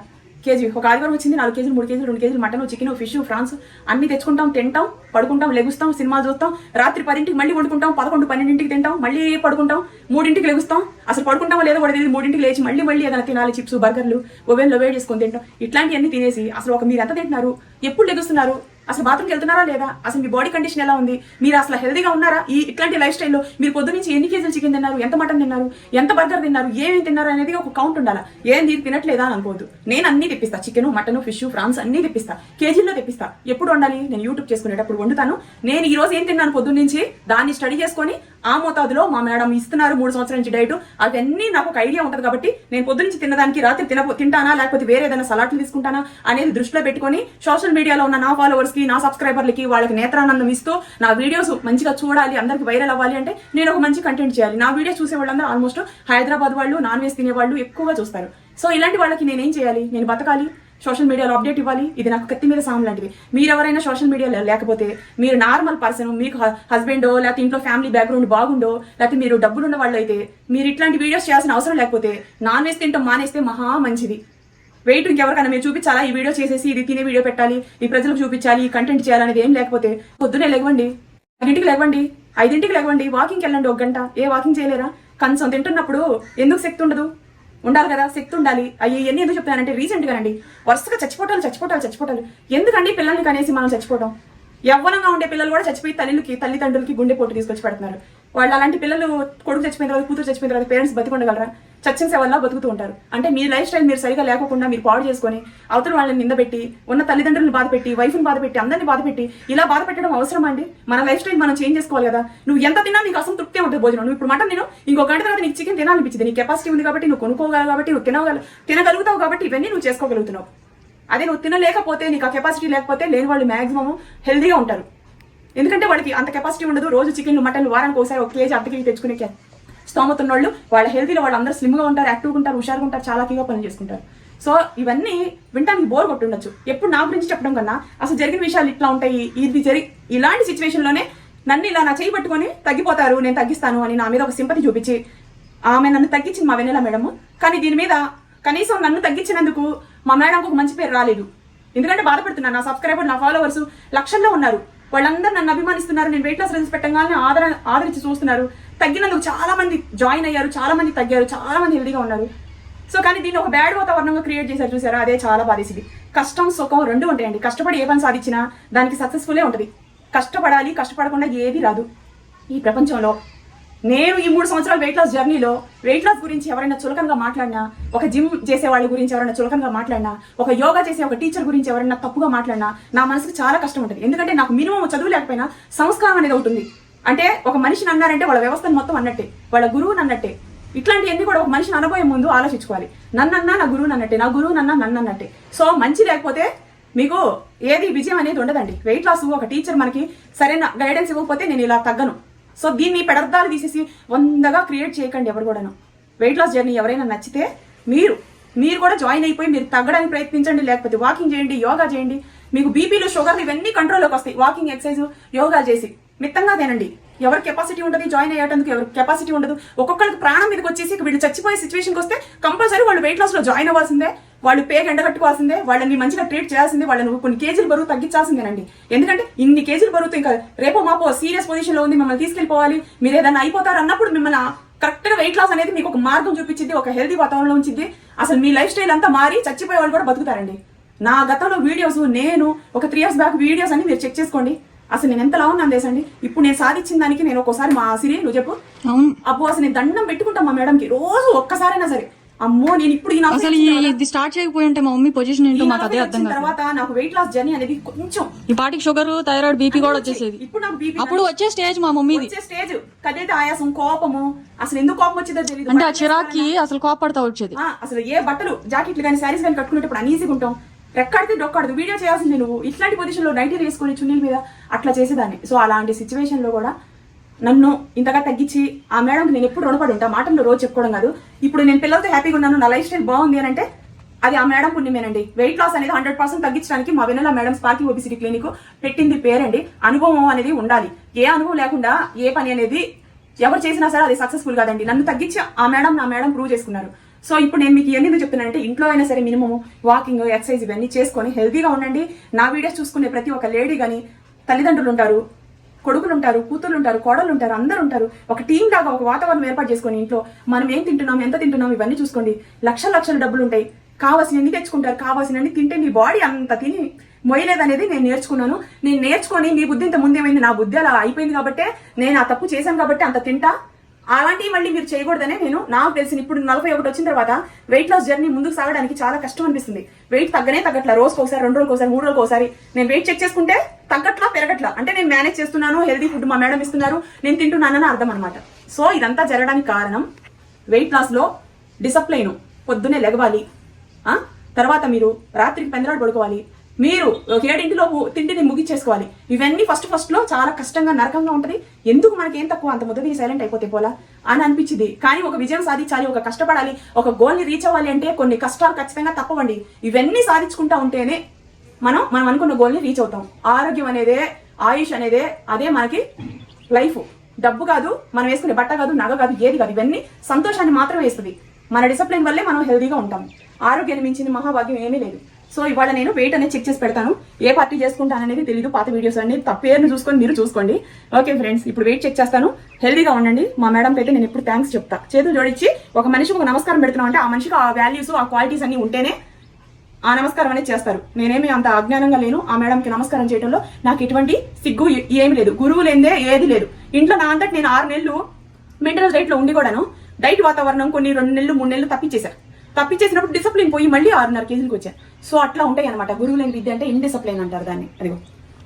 కేజీ ఒక ఆదివారం వచ్చింది 4 కేజీలు 3 కేజీలు 2 కేజీలు మటన్, చికెన్, ఫిష్, ఫ్రాన్స్ అన్ని తెచ్చుకుంటాం, తింటాం, పడుకుంటాం, లెగుస్తాం, సినిమాలు చూస్తాం, రాత్రి 10ంటికి మళ్ళీ పడుకుంటాం, 11, 12ంటికి తింటాం, మళ్ళీ పడుకుంటాం, 3ంటికి లెగుస్తాం. అసలు పడుకుంటామో లేదో కూడా 3ంటికి లేచి మళ్ళీ ఏదైనా తినాలి, చిప్స్, బర్గర్లు ఓవెన్లో వేడి చేసుకొని తింటాం. ఇట్లాంటివన్నీ తినేసి అసలు మీరు ఎంత తింటున్నారు, ఎప్పుడు లెగుస్తున్నారు, అసలు బాత్రూమ్కి వెళ్తున్నారా లేదా, అసలు మీ బాడీ కండిషన్ ఎలా ఉంది, మీరు అసలు హెల్తీగా ఉన్నారా, ఇట్లాంటి లైఫ్ స్టైల్లో మీరు పొద్దు నుంచి ఎన్ని కేజీలు చికెన్ తిన్నారు, ఎంత మటన్ తిన్నారు, ఎంత బర్గర్ తిన్నారు, ఏమేమి తిన్నారు అనేది ఒక కౌంట్ ఉండాలా. ఏం తినట్లేదా అని అనుకోవద్దు. నేను అన్ని తెప్పిస్తా, చికెన్, మటన్, ఫిష్, ఫ్రాన్స్ అన్ని తెప్పిస్తా, కేజీల్లో తెప్పిస్తా. ఎప్పుడు వండాలి? నేను యూట్యూబ్ చేసుకునేటప్పుడు వండుతాను. నేను ఈ రోజు ఏం తిన్నాను పొద్దున్న నుంచి దాన్ని స్టడీ చేసుకొని ఆ మోతాదులో మా మేడం ఇస్తున్నారు 3 సంవత్సరాల నుంచి డైట్, అవన్నీ నాకు ఒక ఐడియా ఉంటుంది. కాబట్టి నేను పొద్దు నుంచి తిన్నదానికి రాత్రి తింటానా లేకపోతే వేరే ఏదైనా సలాట్లు తీసుకుంటానా అనేది దృష్టిలో పెట్టుకొని సోషల్ మీడియాలో ఉన్న నా ఫాలోవర్స్ కి, నా సబ్స్క్రైబర్లకి వాళ్ళకి నేత్రానందం ఇస్తూ నా వీడియోస్ మంచిగా చూడాలి, అందరికి వైరల్ అవ్వాలి అంటే నేను ఒక మంచి కంటెంట్ చేయాలి. నా వీడియోస్ చూసే వాళ్ళందరూ ఆల్మోస్ట్ హైదరాబాద్ వాళ్ళు, నాన్ వెజ్ తినే వాళ్ళు ఎక్కువగా చూస్తారు. సో ఇలాంటి వాళ్ళకి నేనేం చేయాలి? నేను బతకాలి, సోషల్ మీడియాలో అప్డేట్ ఇవ్వాలి. ఇది నాకు కత్తి మీద సాము లాంటిది. మీరు ఎవరైనా సోషల్ మీడియాలో లేకపోతే మీరు నార్మల్ పర్సన్, మీకు హస్బెండో లేకపోతే ఇంట్లో ఫ్యామిలీ బ్యాక్గ్రౌండ్ బాగుండో లేకపోతే మీరు డబ్బులు ఉన్న వాళ్ళు అయితే మీరు ఇట్లాంటి వీడియోస్ చేయాల్సిన అవసరం లేకపోతే నాన్ వెజ్ తింటాం మానేస్తే మహా మంచిది. వెయిట్ ఇంకెవరికైనా మీరు చూపించాలా, ఈ వీడియో చేసేసి ఇది తినే వీడియో పెట్టాలి, ఈ ప్రజలకు చూపించాలి, ఈ కంటెంట్ చేయాలనేది ఏం లేకపోతే పొద్దునే లెగవండి, 5ంటికి లెగవండి, 5ంటికి లెగవండి, వాకింగ్కి వెళ్ళండి 1 గంట. ఏ వాకింగ్ చేయలేరా? కొంచెం తింటున్నప్పుడు ఎందుకు శక్తి ఉండదు? ఉండాలి కదా, శక్తి ఉండాలి. ఇవన్నీ ఎందుకు చెప్తానంటే రీసెంట్ గానండి వరుసగా చచ్చిపోవటాలు ఎందుకండి? పిల్లల్ని కనేసి మనం చచ్చిపోవడం. యవ్వనంగా ఉండే పిల్లలు కూడా చచ్చిపోయి తల్లిదండ్రులకి గుండె పోటు తీసుకొచ్చి పెడుతున్నారు. వాళ్ళు అలాంటి పిల్లలు కొడుకు చచ్చిపోయిన తర్వాత, కూతురు చచ్చిపోయిన తర్వాత పేరెంట్స్ బతికొండగలరా? చచ్చిన సేవల్లా బతుకుతూ ఉంటారు. అంటే మీ లైఫ్ స్టైల్ మీరు సరిగా లేకుండా మీరు పాడు చేసుకొని అవతల వాళ్ళని నిందబెట్టి ఉన్న తల్లిదండ్రులను బాధపెట్టి వైఫ్ని బాధపెట్టి అందరినీ బాధపెట్టి ఇలా బాధ పెట్టడం అవసరం అండి? మన లైఫ్ స్టైల్ మనం చేంజ్ చేసుకోవాలి కదా. నువ్వు ఎంత తిన్నా నీకు అసలు తృప్తి ఉంటుంది భోజనం. నువ్వు ఇప్పుడు మటన్ నేను ఇంకో గంట తర్వాత నీకు చికెన్ తినాలనిపించింది, నీ కెపాసిటీ ఉంది కాబట్టి నువ్వు కొనుక్కోగలవు కాబట్టి నువ్వు తినగలుగుతావు కాబట్టి ఇవన్నీ నువ్వు చేసుకోగలుగుతున్నావు. అదే నువ్వు తినలేకపోతే నీకు ఆ కెపాసిటీ లేకపోతే లేని వాళ్ళు మాక్సిమం హెల్దీగా ఉంటారు. ఎందుకంటే వాళ్ళకి అంత కెపాసిటీ ఉండదు. రోజు చికెన్లు మటన్లు వారానికి ఒకసారి ఒక కేజీ అర్ధ కేజీ తెచ్చుకునే స్తోమత ఉన్న వాళ్ళు వాళ్ళ హెల్తీలో వాళ్ళు అందరూ స్లిమ్గా ఉంటారు, యాక్టివ్గా ఉంటారు, హుషారుగా ఉంటారు, చాలా కీగా పనులు చేసుకుంటారు. సో ఇవన్నీ వింటానికి బోర్ కొట్టుండొచ్చు. ఎప్పుడు నా గురించి చెప్పడం కన్నా అసలు జరిగిన విషయాలు ఇట్లా ఉంటాయి, ఇలాంటి సిచ్యువేషన్లోనే నన్ను ఇలా నా చేయి పట్టుకొని తగ్గిపోతారు, నేను తగ్గిస్తాను అని నా మీద ఒక సింపతి చూపించి ఆమె నన్ను తగ్గించింది మా వెన్నెల మేడము. కానీ దీని మీద కనీసం నన్ను తగ్గించినందుకు మా మేడంకు ఒక మంచి పేరు రాలేదు. ఎందుకంటే బాధపడుతున్నాను. నా సబ్స్క్రైబర్ నా ఫాలోవర్స్ లక్షల్లో ఉన్నారు, వాళ్ళందరూ నన్ను అభిమానిస్తున్నారు. నేను వెయిట్ లాస్ రిజల్ట్స్ పెట్టగానే ఆదరించి చూస్తున్నారు. తగ్గినందుకు చాలా మంది జాయిన్ అయ్యారు, చాలా మంది తగ్గారు, చాలా మంది హెల్దీగా ఉన్నారు. సో కానీ దీన్ని ఒక బ్యాడ్ వాతావరణంగా క్రియేట్ చేశారు చూసారా, అదే చాలా బాధేసింది. కష్టం సుఖం రెండు ఉంటాయండి. కష్టపడి ఏ పని సాధించినా దానికి సక్సెస్ఫుల్లే ఉంటుంది. కష్టపడాలి, కష్టపడకుండా ఏది రాదు ఈ ప్రపంచంలో. నేను ఈ 3 సంవత్సరాల వెయిట్ లాస్ జర్నీలో వెయిట్ లాస్ గురించి ఎవరైనా చులకనగా మాట్లాడినా, ఒక జిమ్ చేసే వాళ్ళ గురించి ఎవరైనా చులకనగా మాట్లాడినా, ఒక యోగా చేసే ఒక టీచర్ గురించి ఎవరైనా తప్పుగా మాట్లాడినా నా మనసుకు చాలా కష్టం ఉంటుంది. ఎందుకంటే నాకు మినిమం చదువు లేకపోయినా సంస్కారం అనేది ఉంటుంది. అంటే ఒక మనిషిని అన్నారంటే వాళ్ళ వ్యవస్థను మొత్తం అన్నట్టే, వాళ్ళ గురువుని అన్నట్టే. ఇట్లాంటివన్నీ కూడా ఒక మనిషిని అనబోయే ముందు ఆలోచించుకోవాలి. నన్నన్నా నా గురువుని అన్నట్టే, నా గురువు నన్ను అన్నట్టే. సో మంచి లేకపోతే మీకు ఏది విజయం అనేది ఉండదండి. వెయిట్ లాస్ ఒక టీచర్ మనకి సరైన గైడెన్స్ ఇవ్వకపోతే నేను ఇలా తగ్గను. సో దీన్ని పెడర్థాలు తీసేసి 100గా క్రియేట్ చేయకండి ఎవరు కూడాను. వెయిట్ లాస్ జర్నీ ఎవరైనా నచ్చితే మీరు కూడా జాయిన్ అయిపోయి మీరు తగ్గడానికి ప్రయత్నించండి. లేకపోతే వాకింగ్ చేయండి, యోగా చేయండి. మీకు బీపీలు షుగర్లు ఇవన్నీ కంట్రోల్లోకి వస్తాయి. వాకింగ్, ఎక్సర్సైజ్, యోగా చేసి మిత్తంగా తినండి. ఎవరి కెపాసిటీ ఉంటుంది జాయిన్ అయ్యేటందుకు, ఎవరికి కెపాసిటీ ఉండదు. ఒక్కొక్కరికి ప్రాణం మీదకి వచ్చేసి వీళ్ళు చచ్చిపోయే సిచ్యువేషన్కి వస్తే కంపల్సరీ వాళ్ళు వెయిట్ లాస్లో జాయిన్ అవ్వాల్సిందే. వాళ్ళు పేరు ఎండగట్టుకోవాల్సిందే, వాళ్ళని మంచిగా ట్రీట్ చేయాల్సిందే, వాళ్ళని కొన్ని కేజీలు బరువు తగ్గించాల్సిందేనండి. ఎందుకంటే ఇన్ని కేజీలు బరువుతో ఇంకా రేపో మాపో సీరియస్ పొజిషన్లో ఉంది, మిమ్మల్ని తీసుకెళ్ళిపోవాలి, మీరు ఏదైనా అయిపోతారు అన్నప్పుడు మిమ్మల్ని కరెక్ట్గా వెయిట్ లాస్ అనేది మీకు ఒక మార్గం చూపించింది, ఒక హెల్తీ వాతావరణంలో ఉంచింది. అసలు మీ లైఫ్ స్టైల్ అంతా మారి చచ్చిపోయే వాళ్ళు కూడా బతుకుతారండి. నా గతంలో వీడియోస్ నేను ఒక 3 years బ్యాక్ వీడియోస్ అన్ని మీరు చెక్ చేసుకోండి. అసలు నేను ఎంతలా ఉన్నాను తెలుసండి. ఇప్పుడు నేను సాధించిన దానికి నేను ఒక్కోసారి మా సిరి నువ్వు చెప్పు అప్పుడు అసలు నేను దండం పెట్టుకుంటాం మా మేడంకి రోజు ఒక్కసారైనా సరే. అమ్మో నేను ఇప్పుడు అసలు ఇది స్టార్ట్ చేయకపోయి ఉంటే మా మమ్మీ పొజిషన్ ఏంటో మాకు అదే అర్థం కాదు. తర్వాత నాకు వెయిట్ లాస్ జర్నీ అనేది కొంచెం ఈ పాటికి షుగర్, థైరాయిడ్, బీపీ కూడా వచ్చేసేది. ఇప్పుడు నాకు బీపీ అప్పుడు వచ్చే స్టేజ్ మా మమ్మీది. వచ్చే స్టేజ్ కదిలితే ఆయాసం, కోపము. అసలు ఎందుకు కోపం వచ్చిందో తెలియదు. అంటే ఆ చిరాకి అసలు కోపడతా వచ్చేది. అసలు ఏ బట్టలు, జాకెట్లు కానీ శారీస్ కానీ కట్టుకునేటప్పుడు అనీజీగా ఉంటాం. రెక్కడితే డొక్కడదు. వీడియో చేయాల్సింది నువ్వు ఇట్లాంటి పొజిషన్ లో నైటీలు వేసుకొని చున్నీల మీద అట్లా చేసేదాన్ని. సో అలాంటి సిచ్యువేషన్ లో కూడా నన్ను ఇంతగా తగ్గించి ఆ మేడంకి నేను ఎప్పుడు రుణపడి ఉంటా. మాటల్లో రోజు చెప్పుకోవడం కాదు. ఇప్పుడు నేను పిల్లలతో హ్యాపీగా ఉన్నాను, నా లైఫ్ స్టైల్ బాగుంది అని అంటే అది ఆ మేడం పుణ్యమేనండి. వెయిట్ లాస్ అనేది 100% తగ్గించడానికి మా వెన్నెల మేడం స్పార్కింగ్ ఒబిసిటీ క్లినిక్ పెట్టింది పేరండి. అనుభవం అనేది ఉండాలి. ఏ అనుభవం లేకుండా ఏ పని అనేది ఎవరు చేసినా సరే అది సక్సెస్ఫుల్ కాదండి. నన్ను తగ్గించి ఆ మేడం నా మేడం ప్రూవ్ చేసుకున్నారు. సో ఇప్పుడు నేను మీకు ఎందుకు చెప్తున్నానంటే ఇంట్లో అయినా సరే మినిమం వాకింగ్, ఎక్సర్సైజ్ ఇవన్నీ చేసుకొని హెల్తీగా ఉండండి. నా వీడియోస్ చూసుకునే ప్రతి ఒక్క లేడీ కానీ తల్లిదండ్రులు ఉంటారు, కొడుకులు ఉంటారు, కూతురు ఉంటారు, కోడలు ఉంటారు, అందరు ఉంటారు. ఒక టీం లాగా ఒక వాతావరణం ఏర్పాటు చేసుకొని ఇంట్లో మనం ఏం తింటున్నాం, ఎంత తింటున్నాం ఇవన్నీ చూసుకోండి. లక్షల డబ్బులు ఉంటాయి. కావాల్సినన్ని తెచ్చుకుంటారు, కావాల్సినన్ని తింటే మీ బాడీ అంత తిని మొయ్యలేదనేది నేను నేర్చుకున్నాను. నేను నేర్చుకొని మీ బుద్ధి ఇంత ముందేమైంది, నా బుద్ధి అలా అయిపోయింది కాబట్టి నేను ఆ తప్పు చేశాను కాబట్టి అంత తింటా. అలాంటివి మళ్ళీ మీరు చేయకూడదనే నేను నాకు తెలిసిన ఇప్పుడు 41 వచ్చిన తర్వాత వెయిట్ లాస్ జర్నీ ముందుకు సాగడానికి చాలా కష్టం అనిపిస్తుంది. వెయిట్ తగ్గట్లా, రోజుకి ఒకసారి, 2 రోజులకు ఒకసారి, 3 రోజులకు ఒకసారి నేను వెయిట్ చెక్ చేసుకుంటే తగ్గట్లా పెరగట్లా. అంటే నేను మేనేజ్ చేస్తున్నాను, హెల్దీ ఫుడ్ మా మేడం ఇస్తున్నారు, నేను తింటున్నానని అర్థం అనమాట. సో ఇదంతా జరగడానికి కారణం వెయిట్ లాస్ లో డిసిప్లైన్. పొద్దున్నే లెగవాలి, తర్వాత మీరు రాత్రికి పెందరాడు పడుకోవాలి, మీరు 7 తిండిని ముగిచ్చేసుకోవాలి. ఇవన్నీ ఫస్ట్ లో చాలా కష్టంగా నరకంగా ఉంటుంది. ఎందుకు మనకేం తక్కువ, అంత ముద్ద తీసి సైలెంట్ అయిపోతే పోలా అని అనిపించింది. కానీ ఒక విజయం సాధించాలి, ఒక కష్టపడాలి, ఒక గోల్ ని రీచ్ అవ్వాలి అంటే కొన్ని కష్టాలు ఖచ్చితంగా తప్పవండి. ఇవన్నీ సాధించుకుంటా ఉంటేనే మనం అనుకున్న గోల్ ని రీచ్ అవుతాం. ఆరోగ్యం అనేదే, ఆయుష్ అనేదే, అదే మనకి లైఫ్. డబ్బు కాదు, మనం వేసుకునే బట్ట కాదు, నగ కాదు, ఏది కాదు. ఇవన్నీ సంతోషాన్ని మాత్రమే వేస్తుంది. మన డిసిప్లిన్ వల్లే మనం హెల్దీగా ఉంటాం. ఆరోగ్యాన్ని మించింది మహాభాగ్యం ఏమీ లేదు. సో ఇవాళ నేను వెయిట్ అనేది చెక్ చేసి పెడతాను. ఏ పార్టీ చేసుకుంటాను అనేది తెలియదు. పాత వీడియోస్ అన్ని పేరును చూసుకొని మీరు చూసుకోండి. ఓకే ఫ్రెండ్స్, ఇప్పుడు వెయిట్ చెక్ చేస్తాను. హెల్దీగా ఉండండి. మా మేడంకి అయితే నేను ఎప్పుడు థ్యాంక్స్ చెప్తా. చేతులు జోడించి ఒక మనిషికి ఒక నమస్కారం పెడుతున్నాం అంటే ఆ మనిషికి ఆ వాల్యూస్, ఆ క్వాలిటీస్ అన్ని ఉంటేనే ఆ నమస్కారం అనేది చేస్తారు. నేనేమి అంత అజ్ఞానంగా లేను. ఆ మేడంకి నమస్కారం చేయడంలో నాకు ఎటువంటి సిగ్గు ఏమి లేదు. గురువు లేదే ఏది లేదు. ఇంట్లో నా అంతటి నేను 6 నెలలు మెయింటెనెన్స్ డైట్ లో ఉండి కూడాను డైట్ వాతావరణం కొన్ని 2 నెలలు 3 నెలలు తప్పించేసినప్పుడు డిసిప్లిన్ పోయి మళ్ళీ 6.5 కేజీలకు వచ్చాను. సో అట్లా ఉంటాయి అనమాట. గురువు లేని విద్య అంటే ఇండిసిప్లిన్ అంటారు దాన్ని. అదిగో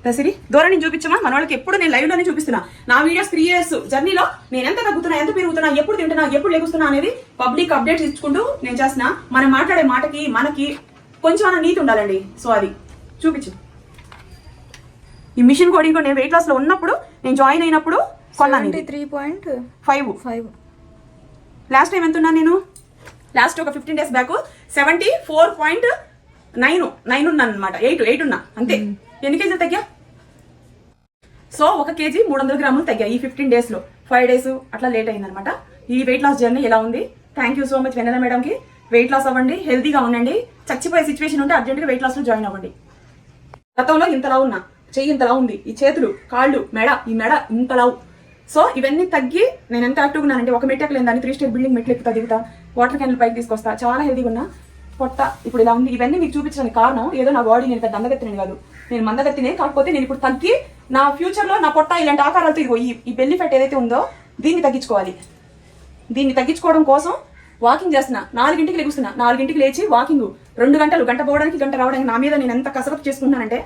దసరి దూరం నుంచి చూపించమా, మన వాళ్ళకి ఎప్పుడు నేను లైవ్ లోనే చూపిస్తున్నా. నా వీడియోస్ 3 years జర్నీలో నేను ఎంత తగ్గుతున్నా, ఎంత పెరుగుతున్నా, ఎప్పుడు తింటున్నా, ఎప్పుడు లెగుస్తున్నా అనేది పబ్లిక్ అప్డేట్స్ ఇచ్చుకుంటూ నేను చేస్తున్నా. మనం మాట్లాడే మాటకి మనకి కొంచెం నీతి ఉండాలండి. సో అది చూపించు. ఈ మిషన్ కోడింగ్ నేను వెయిట్ లాస్ లో ఉన్నప్పుడు, నేను జాయిన్ అయినప్పుడు కొన్నాను 73.5. లాస్ట్ టైం ఎంత ఉన్నా నేను? లాస్ట్ ఒక 15 days బ్యాక్ 74.9 ఉన్నాను అనమాట. 8 ఉన్నా అంతే. ఎన్ని కేజీలు తగ్గా? సో 1 kg 300 grams తగ్గా ఈ 15 days లో. 5 days అట్లా లేట్ అయిందనమాట. ఈ వెయిట్ లాస్ జర్నీ ఎలా ఉంది? Thank you so much Vennela madam కి. వెయిట్ లాస్ అవ్వండి, హెల్తీగా ఉండండి. చచ్చిపోయే సిచ్యువేషన్ ఉంటే అర్జెంట్ గా వెయిట్ లాస్ లో జాయిన్ అవ్వండి. గతంలో ఇంతలా ఉన్నా, చెయ్యి ఇంతలా ఉంది, ఈ చేతులు, కాళ్ళు, ఈ మెడ ఇంతలా. సో ఇవన్నీ తగ్గి నేను ఎంత యాక్టివ్గా ఉన్నానంటే, ఒక మెట్టు ఎక్కలేని దాన్ని 3 స్టెప్ బిల్డింగ్ మెట్లు ఎక్కుతా, దిగుతా, వాటర్ క్యాన్లు పైకి తీసుకొస్తా, చాలా హెల్తీగా ఉన్నా. పొట్ట ఇప్పుడు ఇలా ఉంది. ఇవన్నీ మీకు చూపించడానికి కారణం ఏదో నా బాడీ నేను పెద్ద అందగత్తిని కాదు, నేను మందగత్తినే. కాకపోతే నేను ఇప్పుడు తగ్గి నా ఫ్యూచర్ లో నా పొట్ట ఇలాంటి ఆకారాలతో ఇదిగో ఈ బెల్లి ఫెట్ ఏదైతే ఉందో దీన్ని తగ్గించుకోవాలి. దీన్ని తగ్గించుకోవడం కోసం వాకింగ్ చేస్తున్నా. 4 లెగుస్తున్నా. 4 లేచి వాకింగ్ 2 గంటలు, గంట పోవడానికి గంట రావడానికి. నా మీద నేను ఎంత కసరత్తు చేసుకుంటున్నానంటే,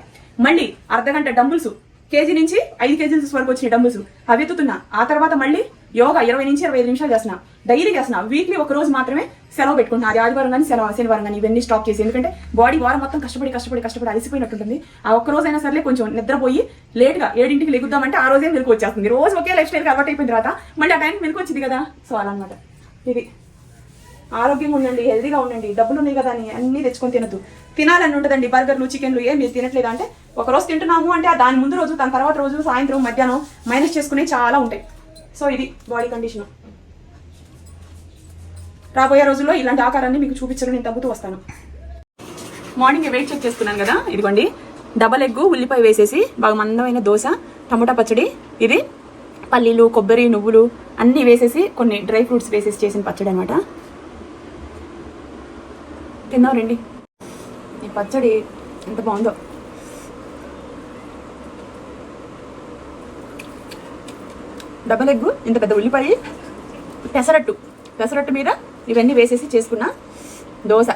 మళ్ళీ అర్ధగంట డంబుల్స్, కేజీ నుంచి 5 kgs వరకు వచ్చిన డంబుల్స్ అవి ఎత్తుతున్నా. ఆ తర్వాత మళ్ళీ యోగా 20 నుంచి 25 నిమిషాలు చేస్తున్నా. డైలీ చేస్తున్నా. వీక్లీ 1 రోజు మాత్రమే సెలవు పెట్టుకుంటున్నా. అది ఆదివారం కానీ శనివారం కానీ ఇవన్నీ స్టాప్ చేసి. ఎందుకంటే బాడీ వారం మొత్తం కష్టపడి అలసిపోయినట్టుంటుంది. ఆ 1 రోజైనా సరే కొంచెం నిద్రపోయి లేట్గా 7 లెగుద్దామంటే ఆ రోజే మెలకు వచ్చేస్తుంది. రోజు ఒకే లైఫ్ స్టైల్ అలవాటు అయిపోయిన తర్వాత మళ్ళీ ఆ టైంకి మెలకు వచ్చింది కదా. సో అలా అనమాట. ఇది ఆరోగ్యంగా ఉండండి, హెల్దీగా ఉండండి. డబ్బులు ఉన్నాయి కదా అని అన్ని తెచ్చుకొని తినద్దు. తినాలని ఉంటుందండి. బర్గర్లు, చికెన్లు ఏం మీరు తినట్లేదా అంటే, ఒక రోజు తింటున్నాము అంటే దాని ముందు రోజు, దాని తర్వాత రోజు, సాయంత్రం, మధ్యాహ్నం మైనస్ చేసుకునే చాలా ఉంటాయి. సో ఇది బాడీ కండిషన్. రాబోయే రోజుల్లో ఇలాంటి ఆకారాన్ని మీకు చూపించడం నేను తగ్గుతూ వస్తాను. మార్నింగ్ వెయిట్ చెక్ చేసుకున్నాను కదా, ఇదిగోండి. డబల్ ఎగ్, ఉల్లిపాయ వేసేసి బాగా మందమైన దోశ, టమోటా పచ్చడి, ఇది పల్లీలు, కొబ్బరి, నువ్వులు అన్నీ వేసేసి కొన్ని డ్రై ఫ్రూట్స్ వేసేసి చేసిన పచ్చడి అనమాట. తిన్నాం రండి. ఈ పచ్చడి ఎంత బాగుందో. డబల్ ఎగ్, ఇంత పెద్ద ఉల్లిపాయ, పెసరట్టు మీద ఇవన్నీ వేసేసి చేసుకున్న దోశ.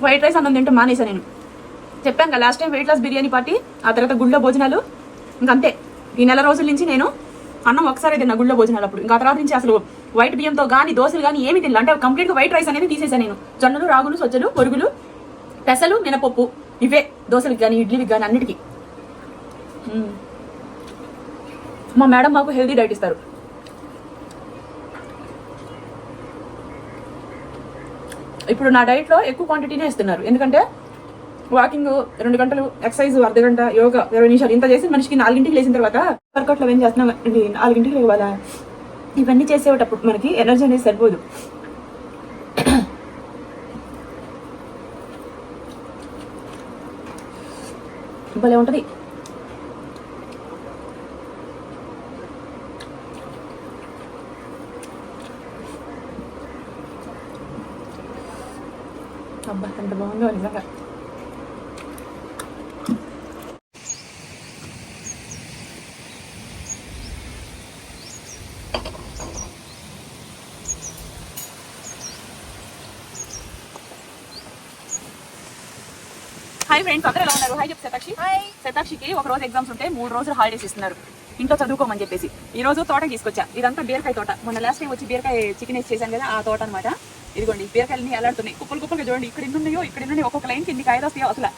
వైట్ రైస్ అన్నం తింటే మానేసా నేను. చెప్పాను కదా last time weight loss biryani party, ఆ తర్వాత గుళ్ళో భోజనాలు. ఇంకంతే. ఈ నెల రోజుల నుంచి నేను అన్నం ఒకసారి తిన్నా గుళ్ళో భోజనాలు అప్పుడు. ఇంకా తర్వాత నుంచి అసలు వైట్ బియ్యంతో కానీ దోశలు కానీ ఏమి తిన్నా. అంటే కంప్లీట్గా వైట్ రైస్ అనేది తీసేసాను నేను. జొన్నలు, రాగులు, సజ్జలు, పొరుగులు, పెసలు, మినపప్పు ఇవే దోశలకి కానీ ఇడ్లీకి కానీ అన్నిటికీ. మా మేడం మాకు హెల్తీ డైట్ ఇస్తారు. ఇప్పుడు నా డైట్లో ఎక్కువ క్వాంటిటీనే ఇస్తున్నారు. ఎందుకంటే వాకింగ్ 2 గంటలు, ఎక్సర్సైజ్ అర్ధగంట, యోగా 20 నిమిషాలు ఇంత చేసి మనిషికి 4 లేచిన తర్వాత వర్కౌట్లో ఏం చేస్తున్నాం, 4 లేవాలా. ఇవన్నీ చేసేటప్పుడు మనకి ఎనర్జీ అనేది సరిపోదు. భలే ఉంటుంది. అబ్బా ఎంత బాగుందో నిజంగా. హాయ్ ఫ్రెండ్స్, అందరూ ఎలా ఉన్నారు? హాయ్ చెప్పు శతాక్షి. శతాక్షికి 1 రోజు ఎగ్జామ్స్ ఉంటే 3 రోజులు హాలిడేస్ ఇస్తున్నారు ఇంట్లో చదువుకోమని చెప్పేసి. ఈ రోజు తోటకి తీసుకొచ్చా. ఇదంతా బీరకాయ తోట. మొన్న లాస్ట్ టైం వచ్చి బీరకాయ చికెన్ వేసి చేశాను కదా, ఆ తోట అనమాట. ఇదిగోండి బీరకాయలని ఎలాడుతున్నాయి, కుప్పలుగా చూడండి. ఇక్కడ ఎన్ని ఉన్నాయో, ఇక్కడ ఎన్ని ఒక్కొక్క లైన్కి ఎన్ని కాయలు వస్తాయో అసలు.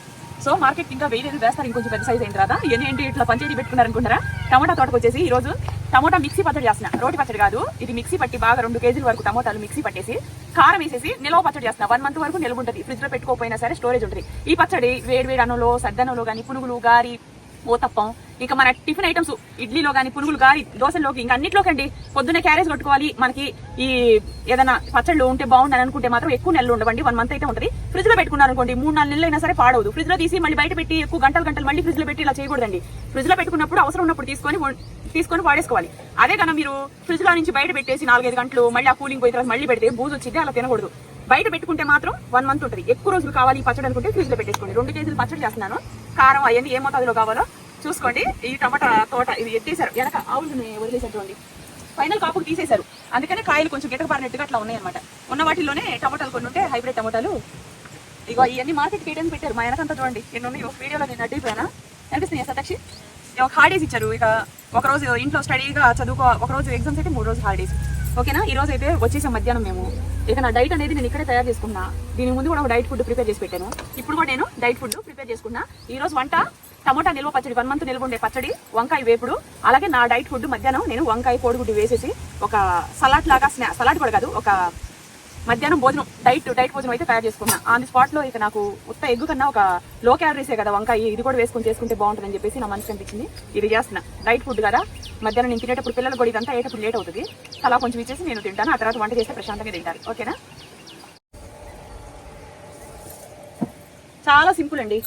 సో మార్కెట్ ఇంకా వేరేది వేస్తారు, ఇంకొంచెం పెద్ద సైజ్ అయిన తర్వాత. ఏంటి ఇట్లా పంచాయతీ పెట్టుకున్నారు అనుకుంటారా? టమోటా తోటకు వచ్చేసి ఈ రోజు టమోటా మిక్సీ పచ్చడి చేస్తున్నా. రోటి పచ్చడి కాదు, ఇది మిక్సీ పట్టి బాగా 2 kg వరకు టమోటాలు మిక్సీ పట్టేసి కారం వేసేసి నిలవ పచ్చడి చేస్తున్నా. 1 month వరకు నిలవ ఉంటుంది. ఫ్రిడ్జ్ లో పెట్టుకోకపోయినా సరే స్టోరేజ్ ఉంటుంది. ఈ పచ్చడి వేడి అన్నంలో, సద్దనంలో కానీ, పునుగులు, గారి, ఓతప్పం, ఇంకా మన టిఫిన్ ఐటమ్స్ ఇడ్లీలో కానీ, పునుగులు, గారి, దోశల్లోకి, ఇంకా అన్నిట్లోకి అండి. పొద్దున్నే క్యారేజ్ కట్టుకోవాలి. మనకి ఈ ఏదైనా పచ్చళ్ళు ఉంటే బాగుందని అనుకుంటే మాత్రం ఎక్కువ నెలలు ఉండవండి. 1 month అయితే ఉంటుంది. ఫ్రిడ్జ్ లో పెట్టుకున్నారు అనుకోండి 3-4 నెలలు అయినా సరే పాడవదు. ఫ్రిడ్జ్ లో తీసి మళ్ళీ బయట పెట్టి ఎక్కువ గంటలు మళ్ళీ ఫ్రిడ్జ్ లో పెట్టి ఇలా చేయకూడదండి. ఫ్రిడ్జ్ లో పెట్టుకున్నప్పుడు అవసరం ఉన్నప్పుడు తీసుకొని వాడేసుకోవాలి. అదే కన్నా మీరు ఫ్రిడ్జ్ లో నుంచి బయట పెట్టేసి 4-5 గంటలు మళ్ళీ ఆ కూలింగ్ పోయిన తర్వాత మళ్ళీ పెడితే బూజు వచ్చింది. అలా తినకూడదు. బయట పెట్టుకుంటే మాత్రం 1 month ఉంటుంది. ఎక్కువ రోజులు కావాలి ఈ పచ్చడి అనుకుంటే ఫ్రిడ్జ్ లో పెట్టేసుకోండి. 2 kg పచ్చడి చేస్తున్నాను. కారం అవన్నీ ఏ మోతాదులో కావాలో చూసుకోండి. ఈ టమాటా తోట ఇది ఎత్తేసారు, వెనక ఆవులు వదిలేసారు చూడండి. ఫైనల్ కాపుకు తీసేశారు. అందుకనే కాయలు కొంచెం గిటకపారినట్టుగా అట్లా ఉన్నాయి అనమాట. ఉన్న వాటిలోనే టమోటాలు కొన్ని ఉంటే హైబ్రిడ్ టమోటాలు. ఇగో ఇవన్నీ మార్కెట్కి వేయడానికి పెట్టారు. మా వెనకంతా చూడండి ఎన్ని ఉన్నాయి. ఒక వీడియోలో నేను అడ్డిపోయానా అనిపిస్తున్నాయి సతక్షి. ఒక హాలిడేస్ ఇచ్చారు. ఇక ఒకరోజు ఇంట్లో స్టడీగా చదువుకో, ఒకరోజు ఎగ్జామ్స్ అయితే 3 రోజులు హాలిడేస్. ఓకేనా. ఈ రోజు అయితే వచ్చేసాం మధ్యాహ్నం మేము. ఇక నా డైట్ అనేది నేను ఇక్కడే తయారు చేసుకున్నా. దీని ముందు కూడా ఒక డైట్ ఫుడ్ ప్రిపేర్ చేసి పెట్టాను. ఇప్పుడు కూడా నేను డైట్ ఫుడ్ ప్రిపేర్ చేసుకున్నా. ఈ రోజు వంట టమోటా నిల్వ పచ్చడి, 1 మంత్ నిల్వ ఉండే పచ్చడి, వంకాయ వేపుడు. అలాగే నా డైట్ ఫుడ్ మధ్యాహ్నం నేను వంకాయ కోడిగుడ్డు వేసేసి ఒక సలాడ్ లాగా, సలాడ్ కూడా కాదు, ఒక మధ్యాహ్నం భోజనం డైట్ భోజనం అయితే తయారు చేసుకున్నా ఆన్ ది స్పాట్ లో. ఇక నాకు ఉత్త ఎగ్గు కన్నా ఒక లో క్యాలరీసే కదా వంకాయ, ఇది కూడా వేసుకొని చేసుకుంటే బాగుంటుందని చెప్పేసి నా మనసు అనిపించింది. ఇది చేస్తున్నా డైట్ ఫుడ్ కదా. మధ్యాహ్నం నేను తినేటప్పుడు పిల్లలు కూడా ఇదంతా అయ్యేటప్పుడు లేట్ అవుతుంది. అలా కొంచెం ఇచ్చేసి నేను తింటాను. ఆ తర్వాత వంట చేస్తే ప్రశాంతంగా తింటారు. ఓకేనా. చాలా సింపుల్ అండి.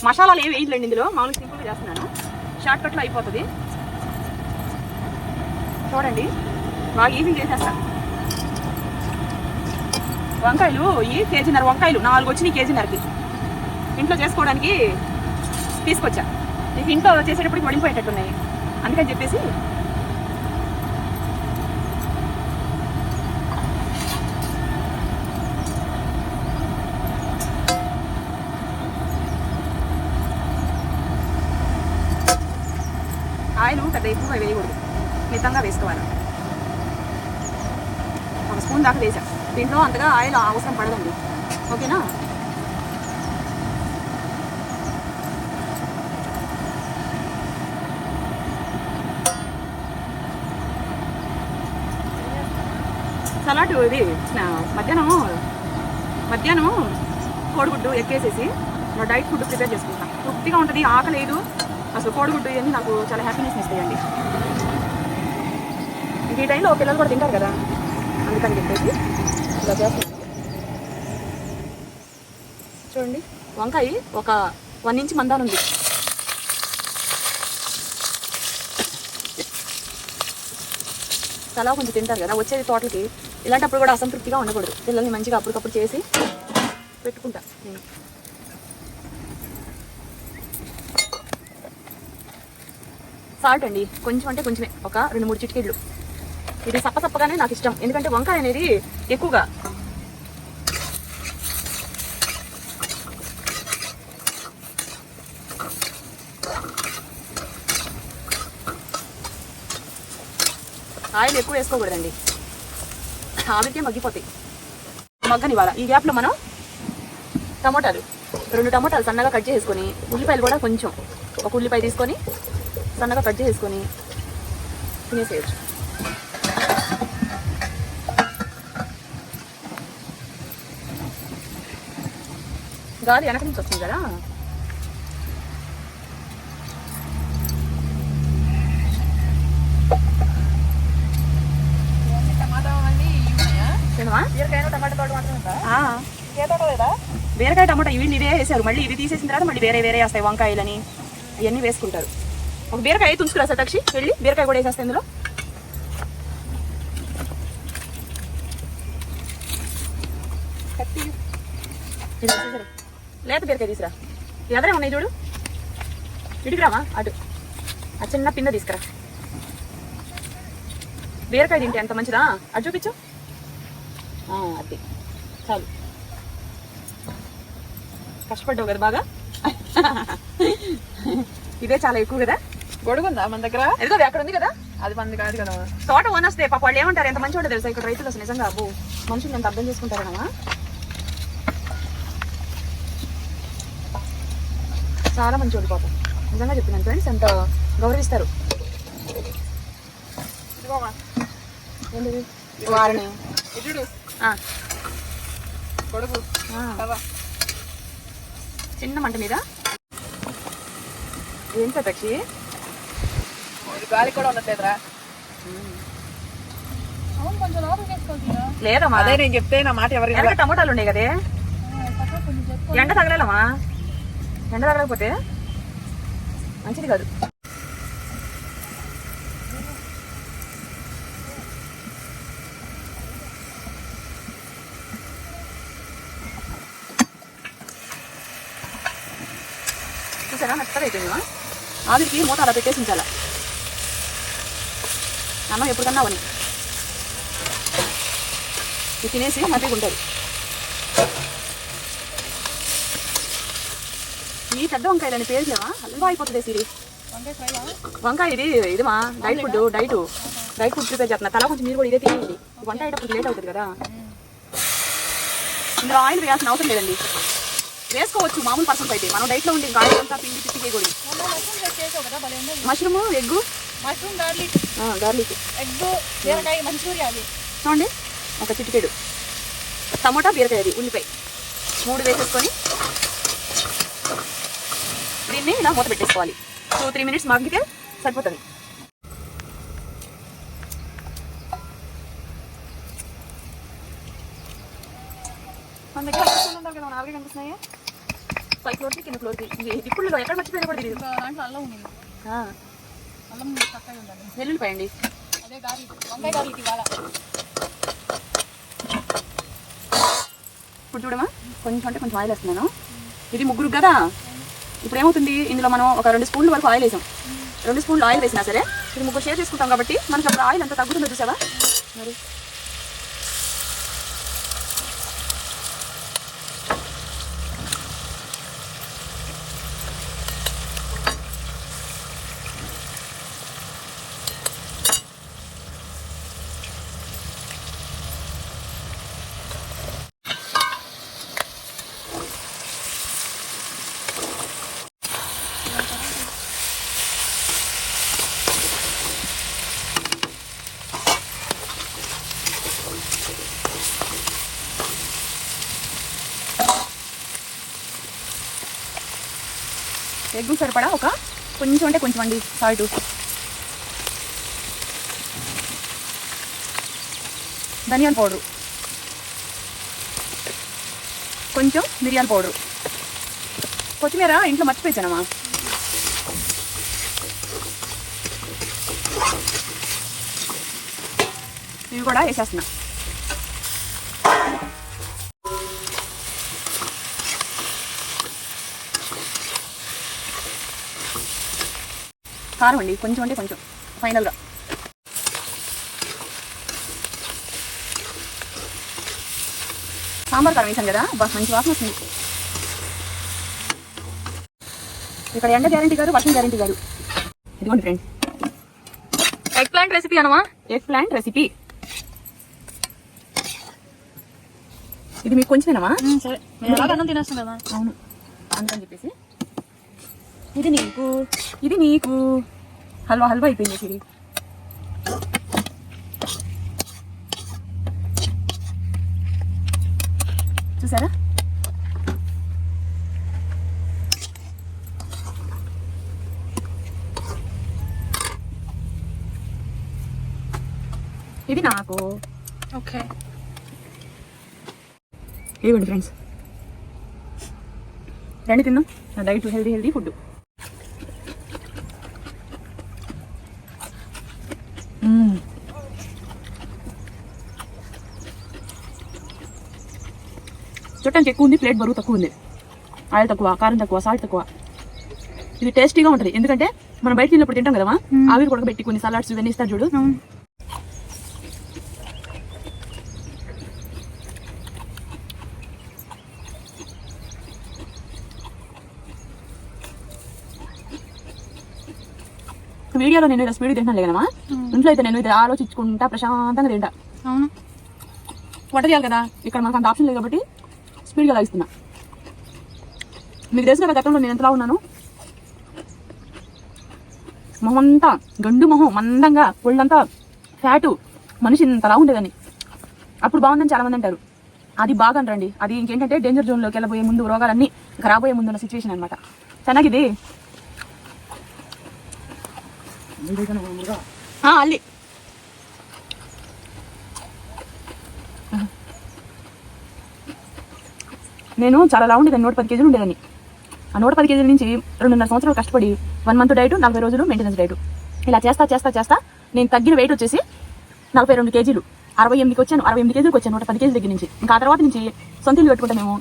మసాలాలు ఏమి వేయలేండి ఇందులో, మామూలుగా సింపుల్గా చేస్తున్నాను. షార్ట్ కట్లో అయిపోతుంది. చూడండి బాగా ఈజీ చేసేస్తాను. వంకాయలు ఈ కేజీన్నర వంకాయలు 4 వచ్చినాయి కేజీన్నరకి. ఇంట్లో చేసుకోవడానికి తీసుకొచ్చా. నీకు ఇంట్లో చేసేటప్పటికి వడిపోయేటట్టున్నాయి, అందుకని చెప్పేసి ఆయిల్ పెద్ద ఎక్కువగా వేయకూడదు, మితంగా వేసుకోవాలి. 1 స్పూన్ దాకా వేసా. దీంట్లో అంతగా ఆయిల్ అవసరం పడదండి. ఓకేనా. సలాడ్ ఇది మధ్యాహ్నం కోడిగుడ్డు ఎక్కేసేసి నా డైట్ ఫుడ్ ప్రిపేర్ చేసుకుంటాను. తృప్తిగా ఉంటుంది, ఆకలేదు అసలు. కోడిగుడ్డు ఇవన్నీ నాకు చాలా హ్యాపీనెస్ ఇస్తాయండి. ఈ టైంలో పిల్లలు కూడా తింటారు కదా, అందుకని చెప్పేసి ఇలా చేస్తాను. చూడండి వంకాయ ఒక 1 ఇంచ్ మందాన ఉంది. చాలా కొంచెం తింటారు కదా వచ్చేది తోటలకి. ఇలాంటప్పుడు కూడా అసంతృప్తిగా ఉండకూడదు. పిల్లల్ని మంచిగా అప్పటికప్పుడు చేసి పెట్టుకుంటా నేను. సాల్ట్ అండి కొంచెం, అంటే కొంచెమే, ఒక 2-3 చిటికెళ్ళు. ఇది సప్పసప్పగానే నాకు ఇష్టం, ఎందుకంటే వంకాయ అనేది ఎక్కువగా ఆయిల్ ఎక్కువ వేసుకోకూడదండి, ఆవిరికే మగ్గిపోతాయి. మగ్గనివ్వాలి. ఈ గ్యాప్లో మనం టమోటాలు 2 టమోటాలు సన్నగా కట్ చేసుకొని, ఉల్లిపాయలు కూడా కొంచెం ఒక ఉల్లిపాయ తీసుకొని సన్నగా కట్ చేసుకొని తినేసేయచ్చు. గాలి వెనక నుంచి వస్తుంది కదా. బీరకాయ టమాటా ఇవి ఇదే వేసారు. మళ్ళీ ఇది తీసేసిన తర్వాత మళ్ళీ వేరే వేస్తాయి వంకాయలని, ఇవన్నీ వేసుకుంటారు. ఒక బీరకాయ తుంచుకురా సతక్షి, వెళ్ళి బీరకాయ కూడా వేసేస్తాయి ఇందులో. లేత బీరకాయ తీసుకురా. ఎదరే ఉన్నాయి చూడు, ఇటుకురామా అటు. ఆ చిన్న పిన్న తీసుకురా. బీరకాయ తింటే ఎంత మంచిదా, అటు చూపించు. అది చాలు. కష్టపడ్డావు కదా బాగా. ఇదే చాలా ఎక్కువ కదా. గొడుగుందా మన దగ్గర? ఎదుగు అక్కడ ఉంది కదా, అది మంది కాదు కదా. తోట ఓనొస్తే పాప వాళ్ళు ఏమంటారు, ఎంత మంచి ఉంటుంది తెలుసా ఇక్కడ రైతులు. అసలు నిజంగా అబ్బో, మనుషులు ఎంత అర్థం చేసుకుంటారనమా. చాలా మంచి వాడు పాపం, నిజంగా చెప్తున్నాను ఫ్రెండ్స్, ఎంత గౌరవిస్తారు. ఏంటిది వారిని గొడుగు చిన్న మంట మీద. ఏం సతక్షి గాలి కూడా ఉండట్లేదురా. లేదమ్మా, అదే నేను చెప్తే నా మాట ఎవరికి. టమోటాలు ఉన్నాయి కదే, ఎండ తగలేలమ్మా. ఎండ తగలేకపోతే మంచిది కాదు. చూసారా మెత్తగా అయిపోయిందా. ఆవిరికి మూత అలా పెట్టేసి ఉంచాల. అన్నం ఎప్పుడుకన్నా అవని ఇది తినేసి హ్యాపీగా ఉంటుంది. ఈ పెద్ద వంకాయలని పేరు లేవా హల్వా అయిపోతుంది సిరి. వంకాయ ఇది మా డైట్ ఫుడ్ ప్రిపేర్ చేస్తున్నా. తలా కొంచెం మీరు కూడా ఇదే తినేయండి. వంట అయ్యేటప్పుడు లేట్ అవుతుంది కదా. ఇందులో ఆయిల్ వేయాల్సిన అవసరం లేదండి, వేసుకోవచ్చు మామూలు పర్సన్స్ అయితే. మనం డైట్లో ఉండి ఇంకా ఆయిల్ అంతా పిండి పిట్టి చేయకూడదు. మష్రూమ్ ఎగ్గు గార్లిక్ చూడండి, ఒక చిటికెడు టమోటా బీరకాయ అది ఉల్లిపాయ 3 వేసేసుకొని దీన్ని ఇలా మూత పెట్టేసుకోవాలి. 2-3 మినిట్స్ మగ్గితే సరిపోతుంది. మన దగ్గర ఉంటారు కదా, 4 కనిపిస్తున్నాయి. పై ఫ్లోర్కి కింద ఫ్లోర్కి. ఇప్పుడు ఎక్కడ మర్చిపోయినా కూడా తెలియదు. దాంట్లో అల్లం ఉంది, అల్లం చక్కగా ఉండాలి. వెల్లుల్లిపాయ అండి, అదే వంకాయ గార్లిక్ ఇవాళ. ఇప్పుడు చూడమా కొంచెం అంటే కొంచెం ఆయిల్ వేస్తున్నాను. ఇది 3 కదా. ఇప్పుడు ఏమవుతుంది, ఇందులో మనం ఒక 2 స్పూన్ల వరకు ఆయిల్ వేసాం. 2 స్పూన్లు ఆయిల్ వేసినా సరే ఇది 3 షేర్ చేసుకుంటాం కాబట్టి మనకి అప్పుడు ఆయిల్ ఎంత తగ్గుతుందో చూసావా. మరి ఎగ్గు సరిపడా ఒక కొంచెం అంటే కొంచెం అండి సాల్ట్, ధనియాల పౌడరు, కొంచెం మిరియాల పౌడరు, కొత్తిమీర ఇంట్లో మర్చిపోయానమ్మా. ఇవి కూడా వేసేస్తున్నా. కారం అండి కొంచెం అంటే కొంచెం ఫైనల్గా. సాంబార్ కారం వేసాం కదా, మంచి వాసన వస్తుంది. ఇక్కడ ఎండ గ్యారెంటీ కాదు, వర్షం గ్యారెంటీ కాదు. ఇదిగోండి ఫ్రెండ్స్, ఎగ్ ప్లాంట్ రెసిపీ అనమా. ఎగ్ ప్లాంట్ రెసిపీ ఇది మీకు కొంచెమేనమా. సరే అన్నం తినేస్తాం కదా. అవును అందుకని చెప్పేసి ఇది నీకు హల్వా అయిపోయింది సిరి. చూసారా, ఇది నాకు. ఓకే ఇవ్వండి ఫ్రెండ్స్, రండి తిన్నాం. Diet healthy food. చూడటానికి ఎక్కువ ఉంది, ప్లేట్ బరువు తక్కువ ఉంది. ఆయిల్ తక్కువ, కారం తక్కువ, సాల్ట్ తక్కువ. ఇది టేస్టీగా ఉంటుంది, ఎందుకంటే మనం బయట తిన్నప్పుడు తింటాం కదా, ఆవిరి కూడా పెట్టి కొన్ని సలాడ్స్ ఇవన్నీ ఇస్తారు చూడు. వీడియోలో నేను ఇలా స్పీడ్ తింటాను లేదమ్మా, ఇంట్లో అయితే నేను ఇది ఆలోచించుకుంటా ప్రశాంతంగా తింటా. అవును, వంట చేయాలి కదా, ఇక్కడ మనకు అంత ఆప్షన్ లేదు కాబట్టి స్పీడ్గా లాగిస్తున్నా. మీకు తెలిసిన గతంలో నేను ఎంతలా ఉన్నాను, మొహం అంతా గండు మొహం, మందంగా, ఒళ్ళంతా ఫ్యాటు, మనిషి ఇంతలా ఉండేదని. అప్పుడు బాగుందని చాలా మంది అంటారు. అది బాగా అంటారండి. అది ఇంకేంటంటే డేంజర్ జోన్లోకి వెళ్ళబోయే ముందు, రోగాలన్నీ ఇంకా రాబోయే ముందు ఉన్న సిచ్యువేషన్ అనమాట. ಚೆನ್ನಾಗಿದೆ అల్లి. నేను చాలా లావు ఉండేదాన్ని, 110 కేజీలు ఉండేదాన్ని. ఆ 110 కేజీల నుంచి 2.5 సంవత్సరాలు కష్టపడి 1 మంత్ డైట్, 40 రోజులు మెయింటెనెన్స్ డైట్, ఇలా చేస్తా నేను తగ్గిన వెయిట్ వచ్చేసి 42 కేజీలు. 68కి వచ్చాను, 68 కేజీలకు వచ్చాను 110 కేజీల దగ్గర నుంచి. ఇంకా ఆ తర్వాత నుంచి సొంత ఇల్లు పెట్టుకుంటా మేము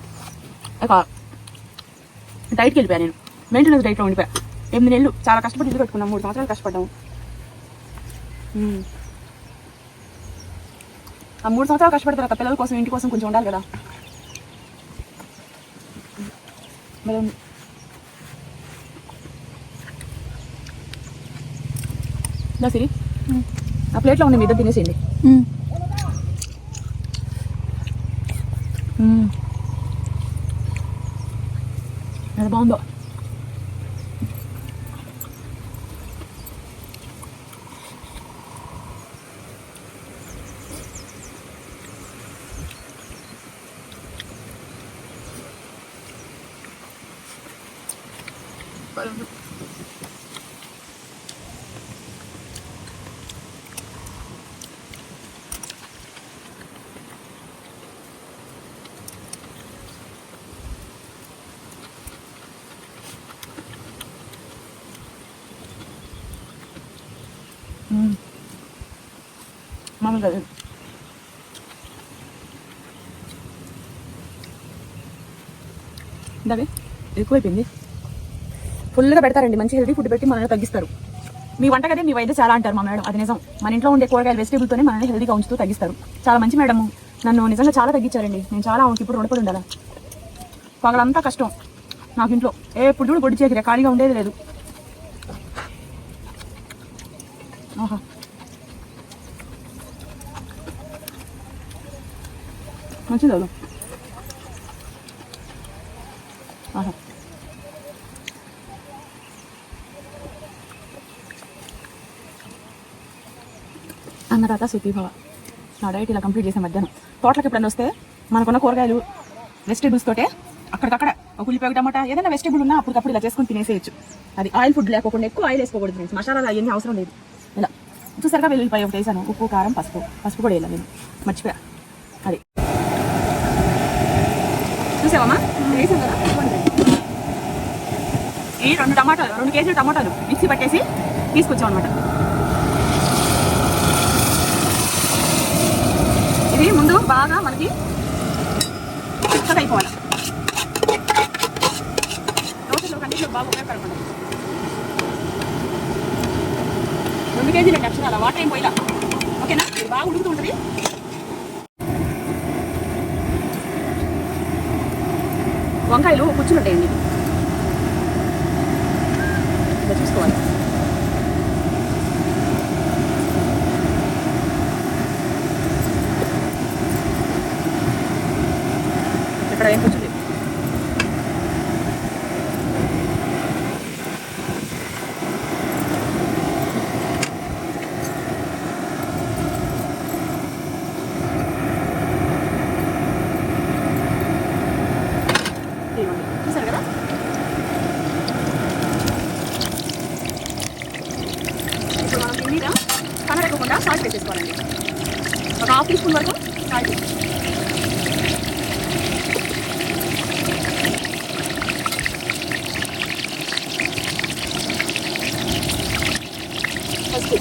ఒక డైట్కి వెళ్ళిపోయా. నేను మెయింటెనెన్స్ డైట్లో ఉండిపోయా. 8 నెలలు చాలా కష్టపడి ఇల్లు కట్టుకున్నాం, 3 సంవత్సరాలు కష్టపడ్డాము. ఆ 3 సంవత్సరాలు కష్టపడిన తర్వాత పిల్లల కోసం ఇంటి కోసం కొంచెం ఉండాలి కదా. సిరి ఆ ప్లేట్లో ఉంది, మీ ఇద్దరు తినేసేయండి. అది బాగుందో. మామూలుగా ఇందాకే ఎక్కువైపోయింది. ఫుల్గా పెడతారండి, మంచి హెల్తీ ఫుడ్ పెట్టి మనల్ని తగ్గిస్తారు. మీ వంటగదే మీ వైద్య చాలా అంటారు మా మేడం, అది నిజం. మన ఇంట్లో ఉండే కూరగాయలు వెజిటేబుల్తోనే మనల్ని హెల్తీగా ఉంచుతూ తగ్గిస్తారు. చాలా మంచి మేడం, నన్ను నిజంగా చాలా తగ్గించారండి. నేను చాలా ఇప్పుడు రుణపడి ఉండాలి. పగలంతా కష్టం నాకు ఇంట్లో, ఎప్పుడు చూడు పొడి చేకిరే, ఖాళీగా ఉండేది లేదు. ఆహా, మంచిది అవును. ఆహా, అన్నదాత సుఖీభవ. నా డైట్ ఇలా కంప్లీట్ చేసే మధ్యాహ్నం తోటలకు ఎప్పుడన్నా వస్తే మనకున్న కూరగాయలు వెజిటేబుల్స్ తోటే అక్కడికక్కడ ఒక ఉల్లిపాయ టమాటా ఏదైనా వెజిటేబుల్ ఉన్నా అప్పటికప్పుడు ఇలా చేసుకొని తినేసేయచ్చు. అది ఆయిల్ ఫుడ్ లేకపోకుండా ఎక్కువ ఆయిల్ వేసుకోకూడదు ఫ్రెండ్స్. మసాలాలు అవన్నీ అవసరం లేదు. ఇలా చూసారుగా వెల్లుల్లిపాయ ఒకటి వేసాను, ఉప్పు కారం పసుపు కూడా వేయాలి, నేను మర్చిపోయా. అది చూసావమ్మా వేసాను కదా. ఈ 2 కేజీలు టమాటాలు మిక్సీ పట్టేసి తీసుకొచ్చాం అనమాట. ఇది ముందు బాగా మనకి చిక్కగా అయిపోవాలి. దోశలో కండిషన్లో బాగా ఉపయోగపడకుండా 2 కేజీలు అంటే అక్షరాల వాటర్ ఏం పోయిలా. ఓకేనా, ఇది బాగా ఉడుకుతూ ఉంటుంది. వంకాయలు కూర్చుంటాయండి, ఇలా చూసుకోవాలి. ఇక్కడ ఏం కూర్చుంది. చూసారు కదా, ఇప్పుడు మనం దీని మీద కనరెక్కకుండా సాల్ట్ వేసేసుకోవాలండి. ఒక 1/2 టీ స్పూన్ వరకు సాల్ట్. పసుపు.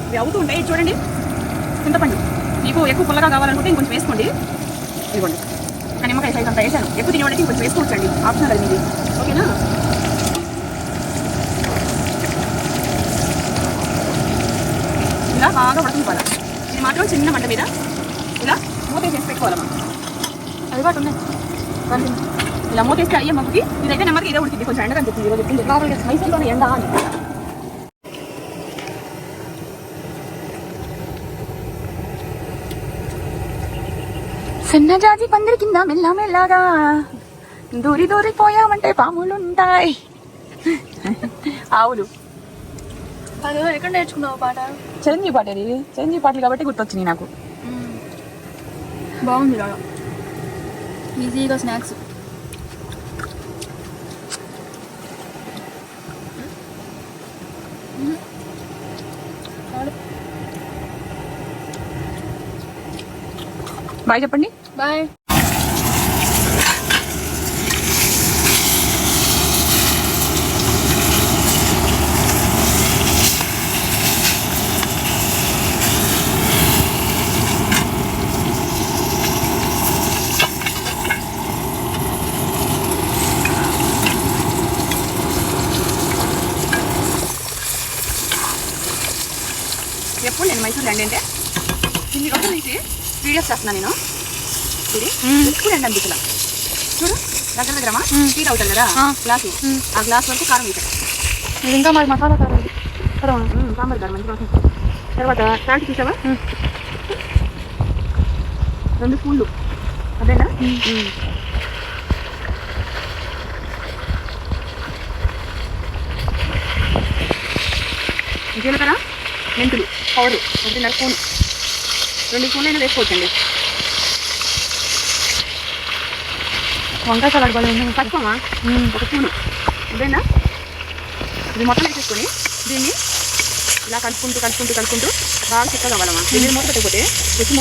ఇవి అవుతూ ఉంటాయి చూడండి. చింతపండు మీకు ఎక్కువ పుల్లగా కావాలనుకుంటే ఇంకొంచెం వేసుకోండి. ఇదిగోండి, నిమ్మకాయ సైజ్ అంతా వేసాను. ఎక్కువ తినేవాళ్ళకి ఇంకొంచెం వేసుకోవచ్చండి, ఆప్షనల్ అది ఇది. ఓకేనా, ఇలా బాగా ఉడకిపోవాలి. ఇది మాత్రం చిన్న మంట మీద ఇలా మూతేసి పెట్టుకోవాలమ్మా. అది కూడా ఉన్నాయి ఇలా మూతేస్తే అయ్యే మగ్గుకి. ఇదైతే నెమ్మదిగా ఇదే ఉడికింది, కొంచెం ఎండగా చెప్పింది. ఈరోజు చెప్పింది నార్మల్గా మైసూర్లోనే ఎండ అని. సన్నజాజి పందిరి కింద మెల్లమెల్లగా దూరి పోయామంటే పాములు ఉంటాయి. ఆవులు. ఎక్కడ నేర్చుకున్నావు పాట? చిరంజీవి పాట, అది చిరంజీవి పాటలు కాబట్టి గుర్తొచ్చినాయి నాకు. బాగుంది బాగా, ఈజీగా స్నాక్స్. బాయ్ చెప్పండి. బాయ్. చూడండి అంటే ఇన్ని రోజులు నుంచి వీడియోస్ చేస్తున్నాను నేను. ఇది ఎక్కువ రండి అనిపించలా. చూడు దగ్గర దగ్గరమా టీ అవుతాను కదా గ్లాసు, ఆ గ్లాస్ వరకు కారం వేసాను. ఇది ఇంకా మరి మసాలా కారం సాంబార్ కారం మంచి కోసం. తర్వాత సాల్ట్ చూసావా, 2 స్పూన్లు అదేనా. జీలకర్ర మెంతులు పౌడర్ 1.5 స్పూన్, 2 స్పూన్లు అయినా వేసుకోవచ్చండి. వంకాయ సలాడ్ బాగా పచ్చిపోమా 1 స్పూను అదేనా. ఇది మొత్తం వేసేసుకొని దీన్ని ఇలా కలుపుకుంటూ కలుపుకుంటూ కలుపుకుంటూ బాగా చిక్కగా అవ్వాలమ్మా. దీన్ని మూత పెట్టకపోతే తెచ్చి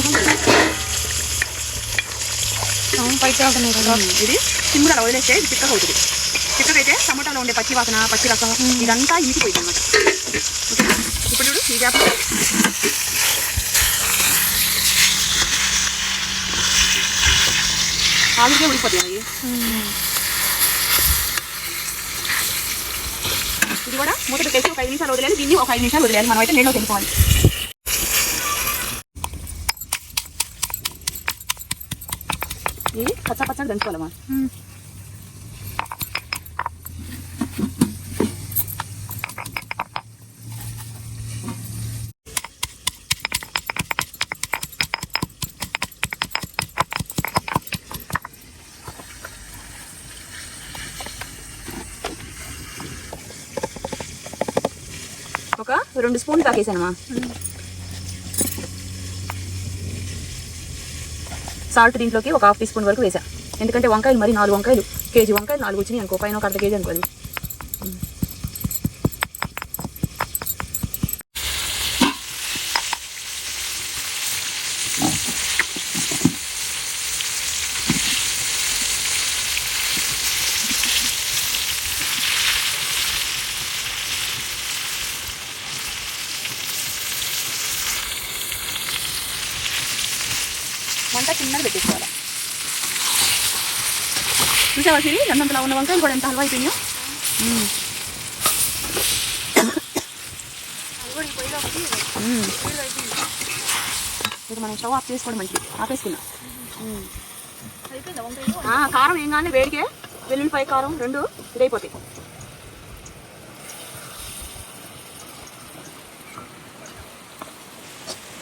మొహం పైకి అవుతున్నాయి కదా. ఇది సిమ్లో అలా వదిలేస్తే ఇది చిక్కగా అవుతుంది. చిక్కగా అయితే టమాటాలో ఉండే పచ్చి వాసన పచ్చి రసం ఇదంతా ఇంకిపోయింది అనమాట. ఇప్పుడు చూడు ఈ గ్యాప్ ఆలుగే ఉడిపోతాయి అవి. ఇది కూడా మూత పెట్టేసి ఒక 5 నిమిషాలు వదిలేయాలి. దీన్ని ఒక 5 నిమిషాలు వదిలేయాలి. మనం అయితే నీళ్ళలో తెలుసుకోవాలి. ఇది పచ్చ పచ్చగా దంచుకోవాలమ్మా. ఒక 2 స్పూన్లు తాకేసానమ్మా. సాల్ట్ దీంట్లోకి ఒక 1/2 టీ స్పూన్ వరకు వేసా. ఎందుకంటే వంకాయలు మరి 4 వంకాయలు, కేజీ వంకాయలు 4 వచ్చినాయి అనుకో, పైన ఒక అర్ధ కేజీ అనుకోండి. వంట చిన్నది పెట్టేసుకోవాలి. చూసావా సిరి అన్నంతలా ఉన్న వంకాయలు కూడా ఎంత హల్వా అయిపోయినాయో. ఇది మనం స్టవ్ ఆఫ్ చేసుకోవడం మంచిది. ఆపేసుకున్నాం. కారం ఏం కానీ వేడికే వెల్లుల్లిపాయ కారం 2 ఇదైపోతాయి.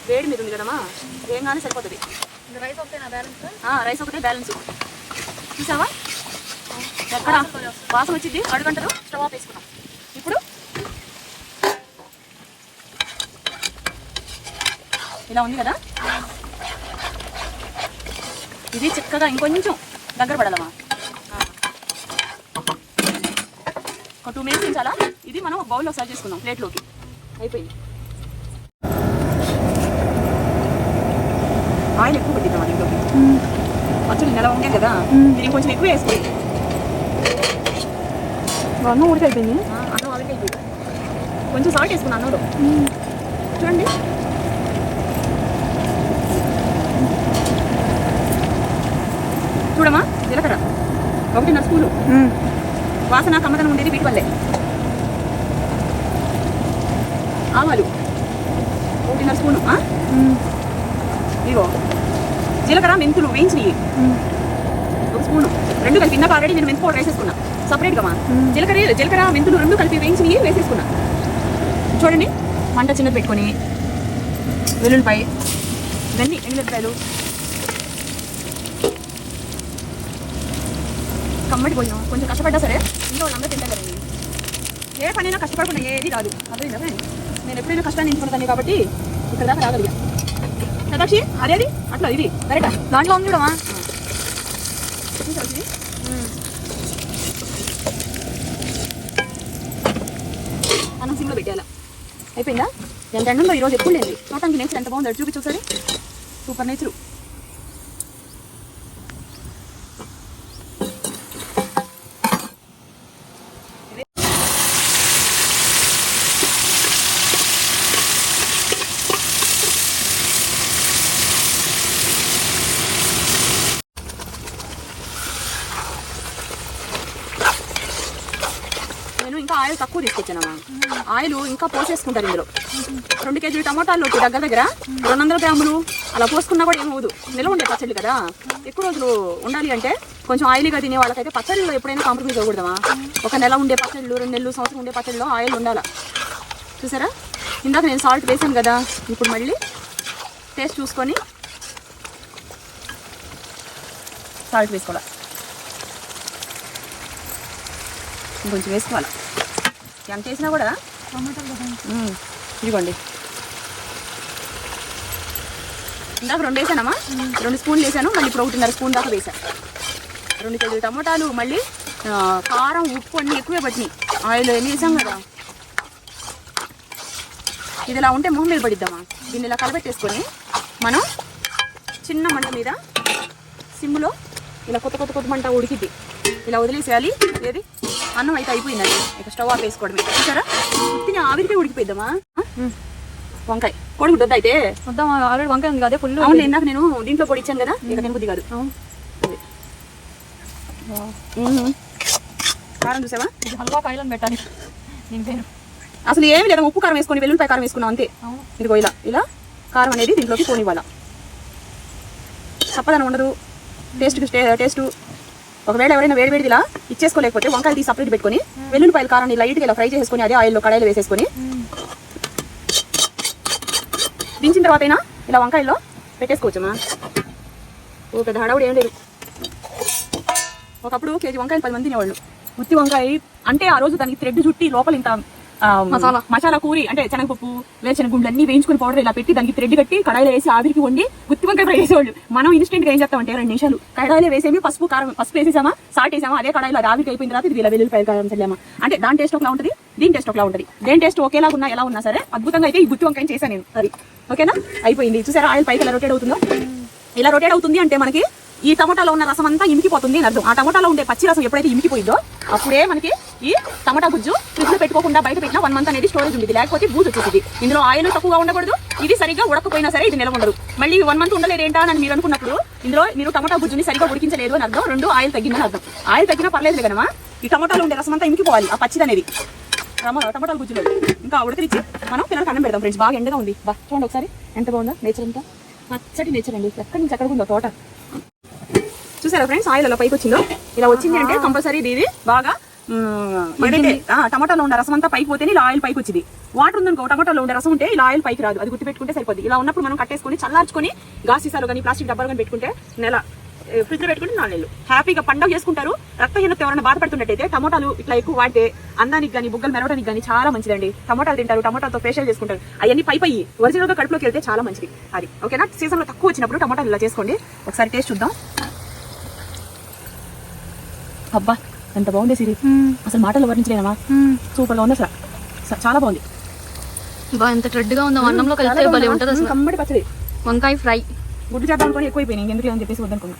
వేడి మీద ఉంది కదమ్మా, ఏం కానీ సరిపోతుంది. రైస్ ఒకటే బ్యాలెన్స్. రైస్ ఒకటే బ్యాలెన్స్. చూసావా ఎక్కడ వాసన వచ్చింది, అడుగంటలు. స్టవ్ ఆఫ్ వేసుకున్నాం. ఇప్పుడు ఇలా ఉంది కదా, ఇది చిక్కగా ఇంకొంచెం దగ్గర పడాలమ్మా. ఒక 2 మినిట్స్ ఉంచాలా. ఇది మనం ఒక బౌల్లో సర్వ్ చేసుకుందాం ప్లేట్లోకి. అయిపోయింది. ఆయిల్ ఎక్కువ పెట్టిద్దాం దీంట్లోకి. పచ్చడి నెల ఉండే కదా, దీనికి కొంచెం ఎక్కువ వేసుకోండి. అన్నం ఉడికైపోయింది. అన్నం ఆవిరికైపోయింది. కొంచెం సాల్ట్ వేసుకున్నా అన్నంలో. చూడండి చూడమ్మా, జీలకర్ర 1.5 స్పూను. వాసన కమ్మదనం ఉండేది వీటి వల్లే. ఆవాలు 1.5 స్పూను. ఇగో జీలకర్ర మెంతులు వేయించినవి 1 స్పూను. 2 కలిపి ఇందాక ఆల్రెడీ నేను మెంతి పౌడర్ వేసేసుకున్నా సపరేట్గా. జీలకర్ర మెంతులు 2 కలిపి వేయించినవి వేసేసుకున్నా. చూడండి మంట చిన్నది పెట్టుకొని వెల్లుల్లిపాయ ఇవన్నీ ఎండుమిరపకాయలు. కమ్మటి భోజనం. కొంచెం కష్టపడ్డా సరే ఇంట్లో వాళ్ళందరూ తింటారు కదండి. ఏ పనైనా కష్టపడకుండా ఏది రాదు. అర్థమైందా? నేను ఎప్పుడైనా కష్టాన్ని ఎంచుకుంటాను కాబట్టి ఇక్కడ దాకా రాగలిగా. సదాక్షి అదేది అట్లా ఇది కరెక్టా దాంట్లో ఉంది చూడమా. మనం సిమ్లో పెట్టేయాలా. అయిపోయిందా? ఎంత ఎండుందో ఈరోజు ఎప్పుడు లేదు. చూడటానికి నేచర్ ఎంత బాగుందో చూపి చూసారి. Super nature. ఆయిల్ తక్కువ తీసుకొచ్చానమ్మా. ఆయిల్ ఇంకా పోసేసుకుంటారు ఇందులో. 2 కేజీలు టమాటాలు దగ్గర 200 గ్రాములు అలా పోసుకున్నా కూడా ఏమవుదు, నిల్వ ఉండే పచ్చళ్ళు కదా. ఎక్కువ రోజులు ఉండాలి అంటే కొంచెం ఆయిల్గా తినే వాళ్ళకైతే పచ్చళ్ళు ఎప్పుడైనా కాంప్రమైజ్ అవ్వకూడదమ్మా. 1 నెల ఉండే పచ్చళ్ళు, 2 నెలలు, సంవత్సరం ఉండే పచ్చళ్ళలో ఆయిల్ ఉండాలా. చూసారా, ఇందాక నేను సాల్ట్ వేసాను కదా, ఇప్పుడు మళ్ళీ టేస్ట్ చూసుకొని సాల్ట్ వేసుకోవాలి. ఇంకొంచెం వేసుకోవాలి. ఎంత వేసినా కూడా ఇదిగోండి. ఇందాక 2 వేసానమ్మా, 2 స్పూన్లు వేసాను, మళ్ళీ ఇప్పుడు 1.5 స్పూన్ దాకా వేసాను. 2 కేజీలు టమాటాలు, మళ్ళీ కారం, ఉప్పు అన్నీ ఎక్కువే పట్టినాయి. ఆయిల్ ఎన్ని వేసాం కదా. ఇది ఇలా ఉంటే మొహం మీద పడిద్దామా. దీన్ని ఇలా కలబెట్టేసుకొని మనం చిన్న మంట మీద సిమ్లో ఇలా కొత్త మంట ఉడికిద్ది, ఇలా వదిలేసేయాలి. ఏది అన్నం అయితే అయిపోయిందండి, ఇక స్టవ్ ఆఫ్ వేసుకోవడమే. చూసారా, తిని ఆవిరికే ఉడికిపోయిద్దామా. వంకాయ కోడిగుడ్డు అయితే వద్దాం, ఆల్రెడీ వంకాయ ఉంది కదా ఫుల్. అవును, ఇందాక నేను దీంట్లో పొడి ఇచ్చాను కదా, ఇక నేను బుద్ధి కాదు. కారం చూసావా, ఇది హల్వా కాయలను పెట్టాలి దీని పేరు. అసలు ఏమి లేదా, ఉప్పు కారం వేసుకొని వెల్లుల్లిపాయ కారం వేసుకున్నాం అంతే. ఇదిగో ఇలా కారం అనేది దీంట్లోకి పోనివ్వాలా. చప్పదనం ఉండదు, టేస్ట్. ఒకవేళ ఎవరైనా వేడివేడిది ఇలా ఇచ్చేసుకోలేకపోతే వంకాయలు తీసి సపరేట్ పెట్టుకొని వెల్లుల్లిపాయల కారాన్ని లైట్గా ఇలా ఫ్రై చేసుకొని అదే ఆయిల్లో కడాయిలో వేసేసుకొని దించిన తర్వాత అయినా ఇలా వంకాయల్లో పెట్టేసుకోవచ్చమ్మా. ఓ పెద్ద హడావుడు ఏం లేదు. ఒకప్పుడు కేజీ వంకాయలు 10 మంది తినేవాళ్ళు. ఉత్తి వంకాయ అంటే ఆ రోజు దానికి థ్రెడ్ చుట్టి లోపల ఇంత మసాలా కూరి అంటే శనగపప్పు, వేరుశనగ గుండ్లు అన్ని వేయించుకుని పౌడర్ ఇలా పెట్టి దానికి థ్రెడ్ కట్టి కడాయిలో వేసి ఆవిరికి వండి గుత్తి వంకాయ ఫ్రై చేసేవాళ్ళు. మనం ఇన్స్టెంట్ గా ఏం చేస్తామంటే 2 నిమిషాలు కడాయిలో వేసేమి పసుపు వేసేసామా, సాల్ట్ వేసామా, అదే కడాయిలో అది ఆవిరికి అయిపోయిన తర్వాత ఇది ఇలా వెల్లుల్లిపాయలు కారం చల్లామా అంటే దాని టేస్ట్ ఒకలా ఉంటుంది, దీని టేస్ట్ ఒకలా ఉంటుంది. దేని టేస్ట్ ఒకేలా ఉన్నా ఎలా ఉన్నా సరే అద్భుతంగా అయితే ఈ గుత్తి వంకాయ చేశాను నేను. అది ఓకేనా, అయిపోయింది. చూసారా ఆయిల్ పైకి ఇలా రొటేట్ అవుతుందో. ఇలా రొటేట్ అవుతుంది అంటే మనకి ఈ టమాటాలో ఉన్న రసం అంతా ఇమికిపోతుంది అని అర్థం. ఆ టమాటాలో ఉండే పచ్చి రసం ఎప్పుడైతే ఇమికిపోయిందో అప్పుడే మనకి ఈ టమాటా గుజ్జు ఫ్రిడ్జ్ లో పెట్టుకోకుండా బయట పెట్టిన 1 మంత్ అనేది స్టోరేజ్ ఉంది, లేకపోతే బూజు వచ్చేసింది. ఇందులో ఆయిల్ తక్కువగా ఉండకూడదు, ఇది సరిగ్గా ఉడకపోయినా సరే ఇది నిలవ ఉండదు. మళ్ళీ 1 మంత్ ఉండలేదు ఏంటా అని మీరు అనుకున్నప్పుడు ఇందులో మీరు టమాటా గుజ్జుని సరిగ్గా ఉడికించలేదు అని అర్థం. 2 ఆయిల్ తగ్గిందని అర్థం. ఆయిల్ తగ్గినా పర్లేదు కదమ్మా, ఈ టమాటాలో ఉండే రసం అంతా ఇంకిపోవాలి ఆ పచ్చిది అనేది టమాటాల గుజ్జులో. ఇంకా ఉడకరిచ్చి మనం పిల్లలకి అన్నం పెడదాం ఫ్రెండ్స్. బాగా ఎండగా ఉంది, చూడండి ఒకసారి ఎంత బాగుందో నేచర్ అంతా. పచ్చటి నేచర్ అండి, ఎక్కడి నుంచి ఎక్కడికి ఉందో తోట. చూసారా ఫ్రెండ్స్, ఆయిల్ అలా పైకి వచ్చిందో. ఇలా వచ్చింది అంటే కంపల్సరీ ఇది బాగా ఏదైతే టమాటాలో ఉన్న రసం అంతా పైకి పోతేనే ఇలా ఆయిల్ పైకి వచ్చింది. వాటర్ ఉందనుకో, టమాటాలో ఉండే రసం ఉంటే ఇలా ఆయిల్ పైకి రాదు, అది గుర్తుపెట్టుకుంటే సరిపోద్ది. ఇలా ఉన్నప్పుడు మనం కట్టేసుకొని చల్లార్చుకొని గాజు సీసాలు కానీ ప్లాస్టిక్ డబ్బాలు కానీ పెట్టుకుంటే ఫ్రిడ్జ్ లో పెట్టుకుంటే 4 నెలలు హ్యాపీగా పండుగ చేసుకుంటారు. రక్తహీనత ఎవరైనా బాధపడుతున్నట్టయితే టమాటాలు ఇట్లా ఎక్కువ వాడితే అందానికి కానీ బుగ్గలు మెరవడానికి కానీ చాలా మంచిదండి. టమాటాలు తింటారు, టమాటాలతో ఫేషియల్ చేసుకుంటారు, అవన్నీ పై ఒరిజినల్ గా కడుపులోకి వెళ్తే చాలా మంచిది. అది ఓకేనా. సీజన్ లో తక్కువ వచ్చినప్పుడు టమాటాలు ఇలా చేసుకోండి. ఒకసారి టేస్ట్ చూద్దాం. అబ్బా ఎంత బాగుంది సిరి, అసలు మాటలు వర్ణించలేనమ్మా. సూపర్ గా ఉంది అసలు, చాలా బాగుంది. ఎంత రెడ్గా ఉందో, అన్నంలో కలిస్తే భలే ఉంటుంది అసలు. కమ్మడి పచ్చడి, వంకాయ ఫ్రై. గుడ్డు చేద్దాం అనుకుని ఎక్కువైపోయినాయి, ఎందుకు అని చెప్పేసి వద్దనుకున్నా.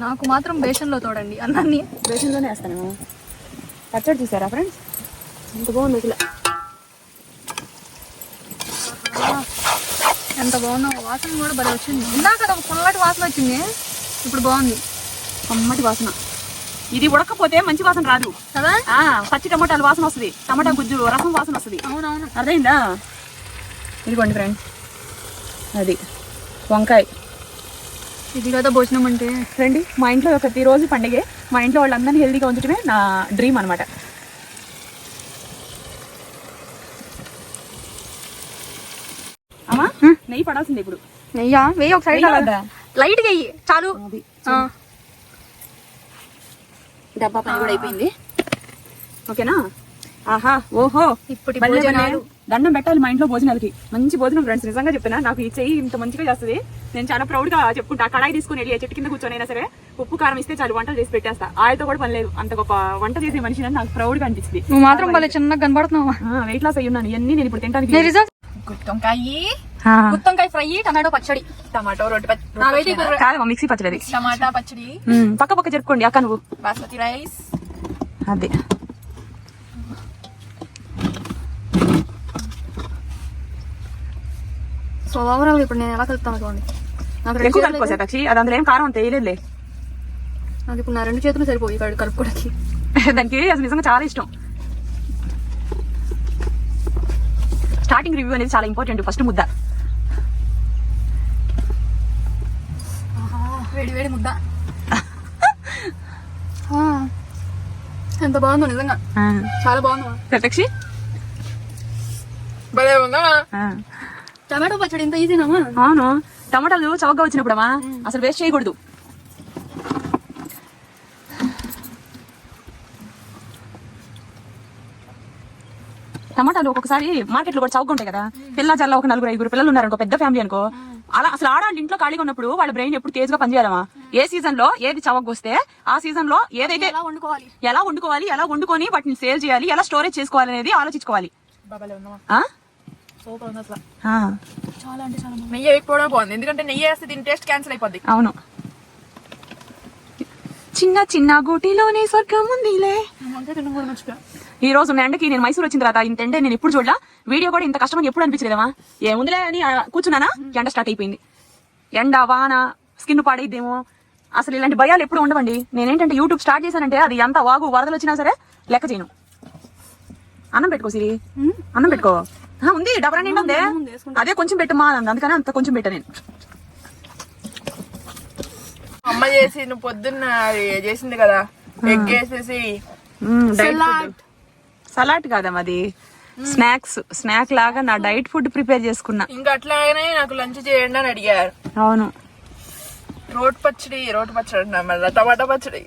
నాకు మాత్రం బేషన్లో తోడండి అన్నాన్ని. బేషన్లోనే వేస్తాను. పచ్చడి చూసారా ఫ్రెండ్స్, ఎంత బాగుంది అసలు. ఎంత బాగుందో, వాసన కూడా భలే వచ్చింది. ఇందాక ఒక పుల్లటి వాసన వచ్చింది, ఇప్పుడు బాగుంది కమ్మటి వాసన. ఇది ఉడకపోతే మంచి వాసన రాదు కదా, పచ్చి టమాటాలు వాసన వస్తుంది, టమాటా గుజ్జు రసం వాసన వస్తుంది. అవునవును, అర్థమైందా. ఇదిగోండి ఫ్రెండ్స్, అది వంకాయ. ఇది కదా భోజనం అంటే. రండి, మా ఇంట్లో ప్రతిరోజు పండుగే. మా ఇంట్లో వాళ్ళందరినీ హెల్దీగా ఉంచడమే నా డ్రీమ్ అనమాట. అమ్మా నెయ్యి పడాల్సింది ఇప్పుడు. నెయ్యా వెయ్యి, ఒక సైడ్ లైట్ గా వెయ్యి చాలు. డబ్బా పని కూడా అయిపోయింది, ఓకేనా. ఆహా ఓహో, ఇప్పుడు దండం పెట్టాలి మా ఇంట్లో భోజనాలకి. మంచి భోజనం ఫ్రెండ్స్, నిజంగా చెప్తున్నా. నాకు ఈ చెయ్యి ఇంత మంచిగా చేస్తుంది, నేను చాలా ప్రౌడ్ గా చెప్పుకుంటా. కడాయి తీసుకుని వెళ్ళి చెట్టు కింద కూర్చొని అయినా సరే ఉప్పు కారం ఇస్తే చాలు వంటలు చేసి పెట్టేస్తా. ఆయిల్తో కూడా పని లేదు, అంత గొప్ప వంట చేసే మనిషి నాకు ప్రౌడ్ గా అనిపిస్తుంది. నువ్వు మాత్రం భలే చిన్నగా కనబడుతున్నావా. వెయిట్ లాస్ అయ్యి ఉన్నాను, ఇవన్నీ నేను ఇప్పుడు తింటానికి. గుత్తొంకాయ ఫ్రై, టమాటో పచ్చడి, టమాటో రోటి కాదు మిక్సీ పచ్చడి, టమాటా పచ్చడి, పక్క జరుపుకోండి అక్క. నువ్వు బాస్మతి రైస్, అదే సో ఓవరాల్ ఇప్పుడు నేను ఎలా కలుపుతాను చూడండి. నాకు ఎక్కువ కలుపుకోసా టక్షి, అది అందులో ఏం కారం అంత వేయలేదులే. నాకు ఇప్పుడు నా 2 చేతులు సరిపోయి కలుపుకోవడానికి. దానికి అసలు నిజంగా చాలా ఇష్టం. స్టార్టింగ్ రివ్యూ అనేది చాలా ఇంపార్టెంట్. ఫస్ట్ ముద్ద వేడి వేడి ముద్ద. ఎంత బాగుందో నిజంగా, చాలా బాగుంది. ప్రత్యక్షి భలే ఉందా? టమాటో పచ్చడి ఇంత ఈజీనామా? అవును, టమాటాలు చౌకగా వచ్చినప్పుడమ్మా అసలు వేస్ట్ చేయకూడదు. టమాటాలు ఒక్కొక్కసారి మార్కెట్ లో కూడా చౌకగా ఉంటాయి కదా. పిల్ల జల్ల ఒక 4-5 పిల్లలు ఉన్నారు అనుకో, పెద్ద ఫ్యామిలీ అనుకో, అలా అసలు ఆడాలి ఇంట్లో ఖాళీగా ఉన్నప్పుడు వాళ్ళ బ్రెయిన్ ఎప్పుడు తేజ్గా పనిచేయాలమ్మా. ఏ సీజన్ లో ఏది చవక వస్తే ఆ సీజన్ లో ఏదైతే ఎలా వండుకోవాలి, ఎలా వండుకొని వాటిని సేల్ చేయాలి, ఎలా స్టోరేజ్ చేసుకోవాలి అనేది ఆలోచించుకోవాలి. సూపర్ ఉంది అసలు. చాలా అంటే చాలా బాగుంది. నెయ్యి వేయకపోవడం బాగుంది, ఎందుకంటే నెయ్యి వేస్తే దీని టేస్ట్ క్యాన్సిల్ అయిపోద్ది. అవును, చిన్న చిన్న గూటిలోనే స్వర్గం ఉందిలే. ఈ రోజు ఎండకి నేను మైసూర్ వచ్చిన తర్వాత ఇంత ఎండ నేను ఎప్పుడు చూడలా. వీడియో కూడా ఇంత కష్టమని ఎప్పుడు అనిపించలేదమ్మా. ఏముందిలే అని కూర్చున్నానా, ఎండ స్టార్ట్ అయిపోయింది. ఎండ వాన స్కిన్ పాడైద్దేమో, అసలు ఇలాంటి భయాలు ఎప్పుడు ఉండవండి. నేనేంటంటే యూట్యూబ్ స్టార్ట్ చేశానంటే అది ఎంత వాగు వరదలు వచ్చినా సరే లెక్క చేయను. అన్నం పెట్టుకో సిరి, అన్నం పెట్టుకో. ఉంది డబరా నిండా ఉందే, అదే కొంచెం పెట్టమ్మా, అందుకని అంత కొంచెం పెట్టా నేను. అమ్మ చేసి నువ్వు పొద్దున్న చేసింది కదా, ఎగ్ వేసేసి సలాడ్ కాదమ్మా అది, స్నాక్ లాగా నా డైట్ ఫుడ్ ప్రిపేర్ చేసుకున్నా. ఇంకా అట్లాగనే నాకు లంచ్ చేయండి అని అడిగారు. అవును, రోటి పచ్చడి అన్నా, మళ్ళీ టమాటా పచ్చడి,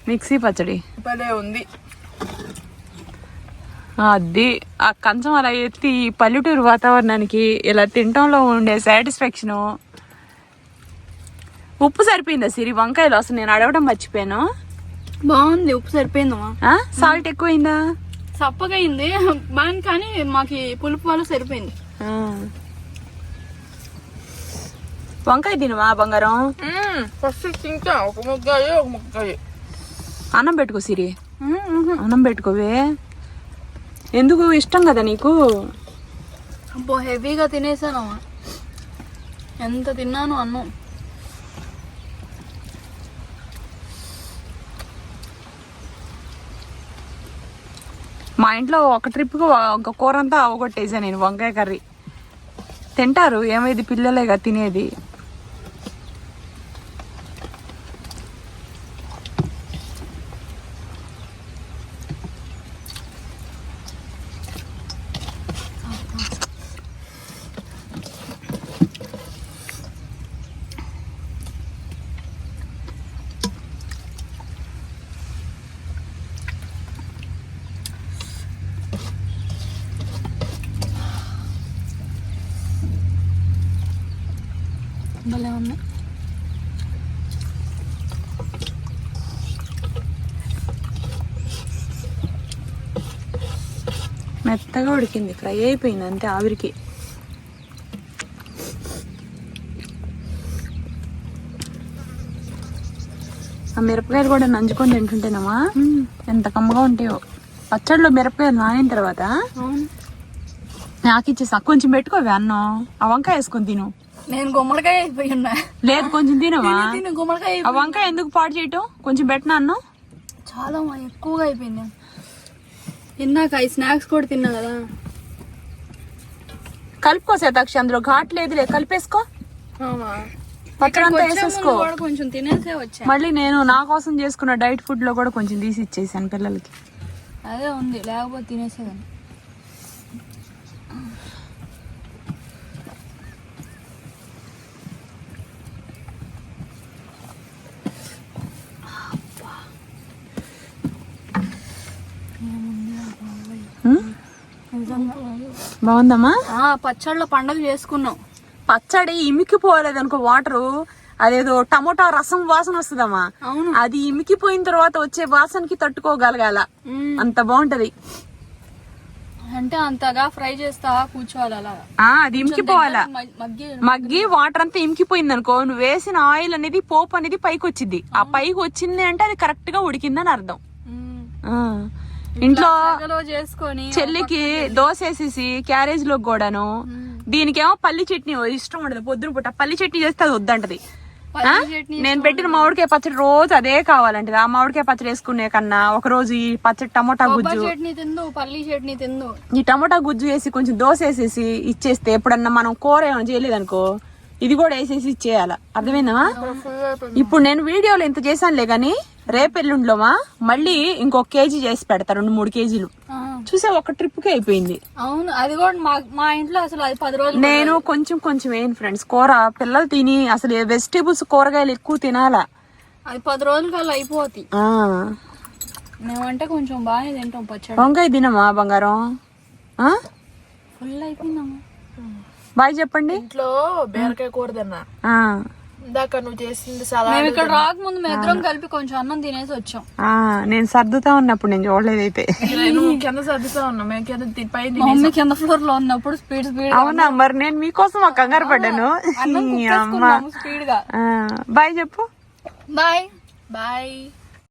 మిక్సీ పచ్చడి భలే ఉంది. అది ఆ కంచం అలా ఎత్తి ఈ పల్లెటూరు వాతావరణానికి ఇలా తినటంలో ఉండే సాటిస్ఫాక్షన్. ఉప్పు సరిపోయిందా సిరి? వంకాయలు అసలు నేను అడగడం మర్చిపోయాను. బాగుంది, ఉప్పు సరిపోయిందమ్మా. సాల్ట్ ఎక్కువైందా? చప్పగా అయింది బాగుంది, కానీ మాకు పులుపు వల్ల సరిపోయింది. వంకాయ తినవా బంగారం? ఫస్ట్ తింటా, ఒక ముగ్గాయి. అన్నం పెట్టుకో సిరి, అన్నం పెట్టుకోవే. ఎందుకు ఇష్టం కదా నీకు? అబ్బో హెవీగా తినేసానమ్మా, ఎంత తిన్నాను అన్నం. మా ఇంట్లో ఒక ట్రిప్కు ఒక కూర అంతా అవగొట్టేసా నేను. వంకాయ కర్రీ తింటారు, ఏమైంది పిల్లలేగా తినేది. భలే ఉంది. మెత్తగా ఉడికింది, ఫ్రై అయిపోయింది అంతే ఆవిరికి. ఆ మిరపకాయలు కూడా నంచుకొని తింటుంటేనమ్మా ఎంత కమ్మగా ఉంటాయో. పచ్చడిలో మిరపకాయలు నానిన తర్వాత నాకు ఇచ్చేసా, కొంచెం పెట్టుకోవే అన్నం, ఆ వంకాయ వేసుకొని తిను. నేను గుమ్మడికాయ అయిపోయి ఉన్నా. లేదు కొంచెం తినవా? గుమ్మడికాయ ఆ వంకాయ ఎందుకు పాడు చేయటం, కొంచెం పెట్టినా అన్నం. చాలా ఎక్కువగా అయిపోయింది. ఇందాక ఈ స్నాక్స్ కూడా తిన్నా కదా. కలుపుకో శతాక్షి, అందులో ఘాట్ లేదులే, కలిపేసుకో. పచ్చడంతా వేసేసుకో. కొంచెం తినేసే వచ్చా. మళ్ళీ నేను నా కోసం చేసుకున్న డైట్ ఫుడ్ లో కూడా కొంచెం తీసి ఇచ్చేసాను పిల్లలకి. అదే ఉంది, లేకపోతే తినేసేదాన్ని. బాగుందమ్మా. పచ్చడిలో పండగ చేసుకున్నాం. పచ్చడి ఇమికిపోలేదు అనుకో వాటరు, అదేదో టమోటా రసం వాసన వస్తుందమ్మా. అది ఇమికిపోయిన తర్వాత వచ్చే వాసనకి తట్టుకోగలగాల, అంత బాగుంటది. అంటే అంతగా ఫ్రై చేస్తా కూర్చోవాలి అలా. అది ఇమికిపోవాలా, మగ్గి వాటర్ అంతా ఇమికిపోయింది అనుకో, నువ్వు వేసిన ఆయిల్ అనేది పోపు అనేది పైకి వచ్చింది. ఆ పైకి వచ్చింది అంటే అది కరెక్ట్ గా ఉడికిందని అర్థం. ఇంట్లో చేసుకొని చెల్లికి దోశ వేసేసి క్యారేజ్ లో కూడాను, దీనికేమో పల్లి చట్నీ ఇష్టం ఉండదు. పొద్దున పూట పల్లి చట్నీ చేస్తే అది వద్దంటది. పల్లి చట్నీ నేను పెట్టిన మామిడికాయ పచ్చడి రోజు అదే కావాలంటే ఆ మామిడికాయ పచ్చడి వేసుకునే కన్నా ఒక రోజు ఈ పచ్చడి టమోటా కొబ్బరి గుజ్జు చట్నీ తిందు, పల్లి చట్నీ తిందు. ఈ టమోటా గుజ్జు వేసి కొంచెం దోశ వేసేసి ఇచ్చేస్తే ఎప్పుడన్నా మనం కూర ఏమైనా చేయలేదనుకో ఇది కూడా వేసేసి ఇచ్చేయాల. అర్థమైందా? ఇప్పుడు నేను వీడియోలో ఇంత చేశానులే గాని రేపు ఎల్లుండిలోమా మళ్ళీ ఇంకొక కేజీ చేసి పెడతా, 2-3 కేజీలు. చూసా ఒక ట్రిప్ కి అయిపోయింది. అవును, అది కూడా మా ఇంట్లో అసలు అది 10 రోజులు. నేను కొంచెం కొంచెం వేయను ఫ్రెండ్స్ కూర, పిల్లలు తిని అసలు వెజిటేబుల్స్ కూరగాయలు ఎక్కువ తినాలా, అది 10 రోజుల కల్లా అయిపోతాయి. మేమంటే కొంచెం బాగానే తింటాం పచ్చడి. వంకాయ తినమా బంగారం? ఫుల్ అయిపోయిందమ్మా. బాయ్ చెప్పండి. ఇంట్లో బీరకాయ కూర తిన్నా ఇందాక నువ్వు చేసింది మేము ఇక్కడ రాకముందు మేము ఇద్దరం కలిపి కొంచెం అన్నం తినేసి వచ్చాం. నేను సర్దుతా ఉన్నప్పుడు నేను చూడలేదైతే. నువ్వు కింద సర్దుతా ఉన్నావు, మేము కింద పైన మా మమ్మీ కింద ఫ్లోర్ లో ఉన్నప్పుడు స్పీడ్ అవునా? మరి నేను మీకోసం ఒక కంగారు పడ్డాను. స్పీడ్ గా. బాయ్ చెప్పు. Bye bye.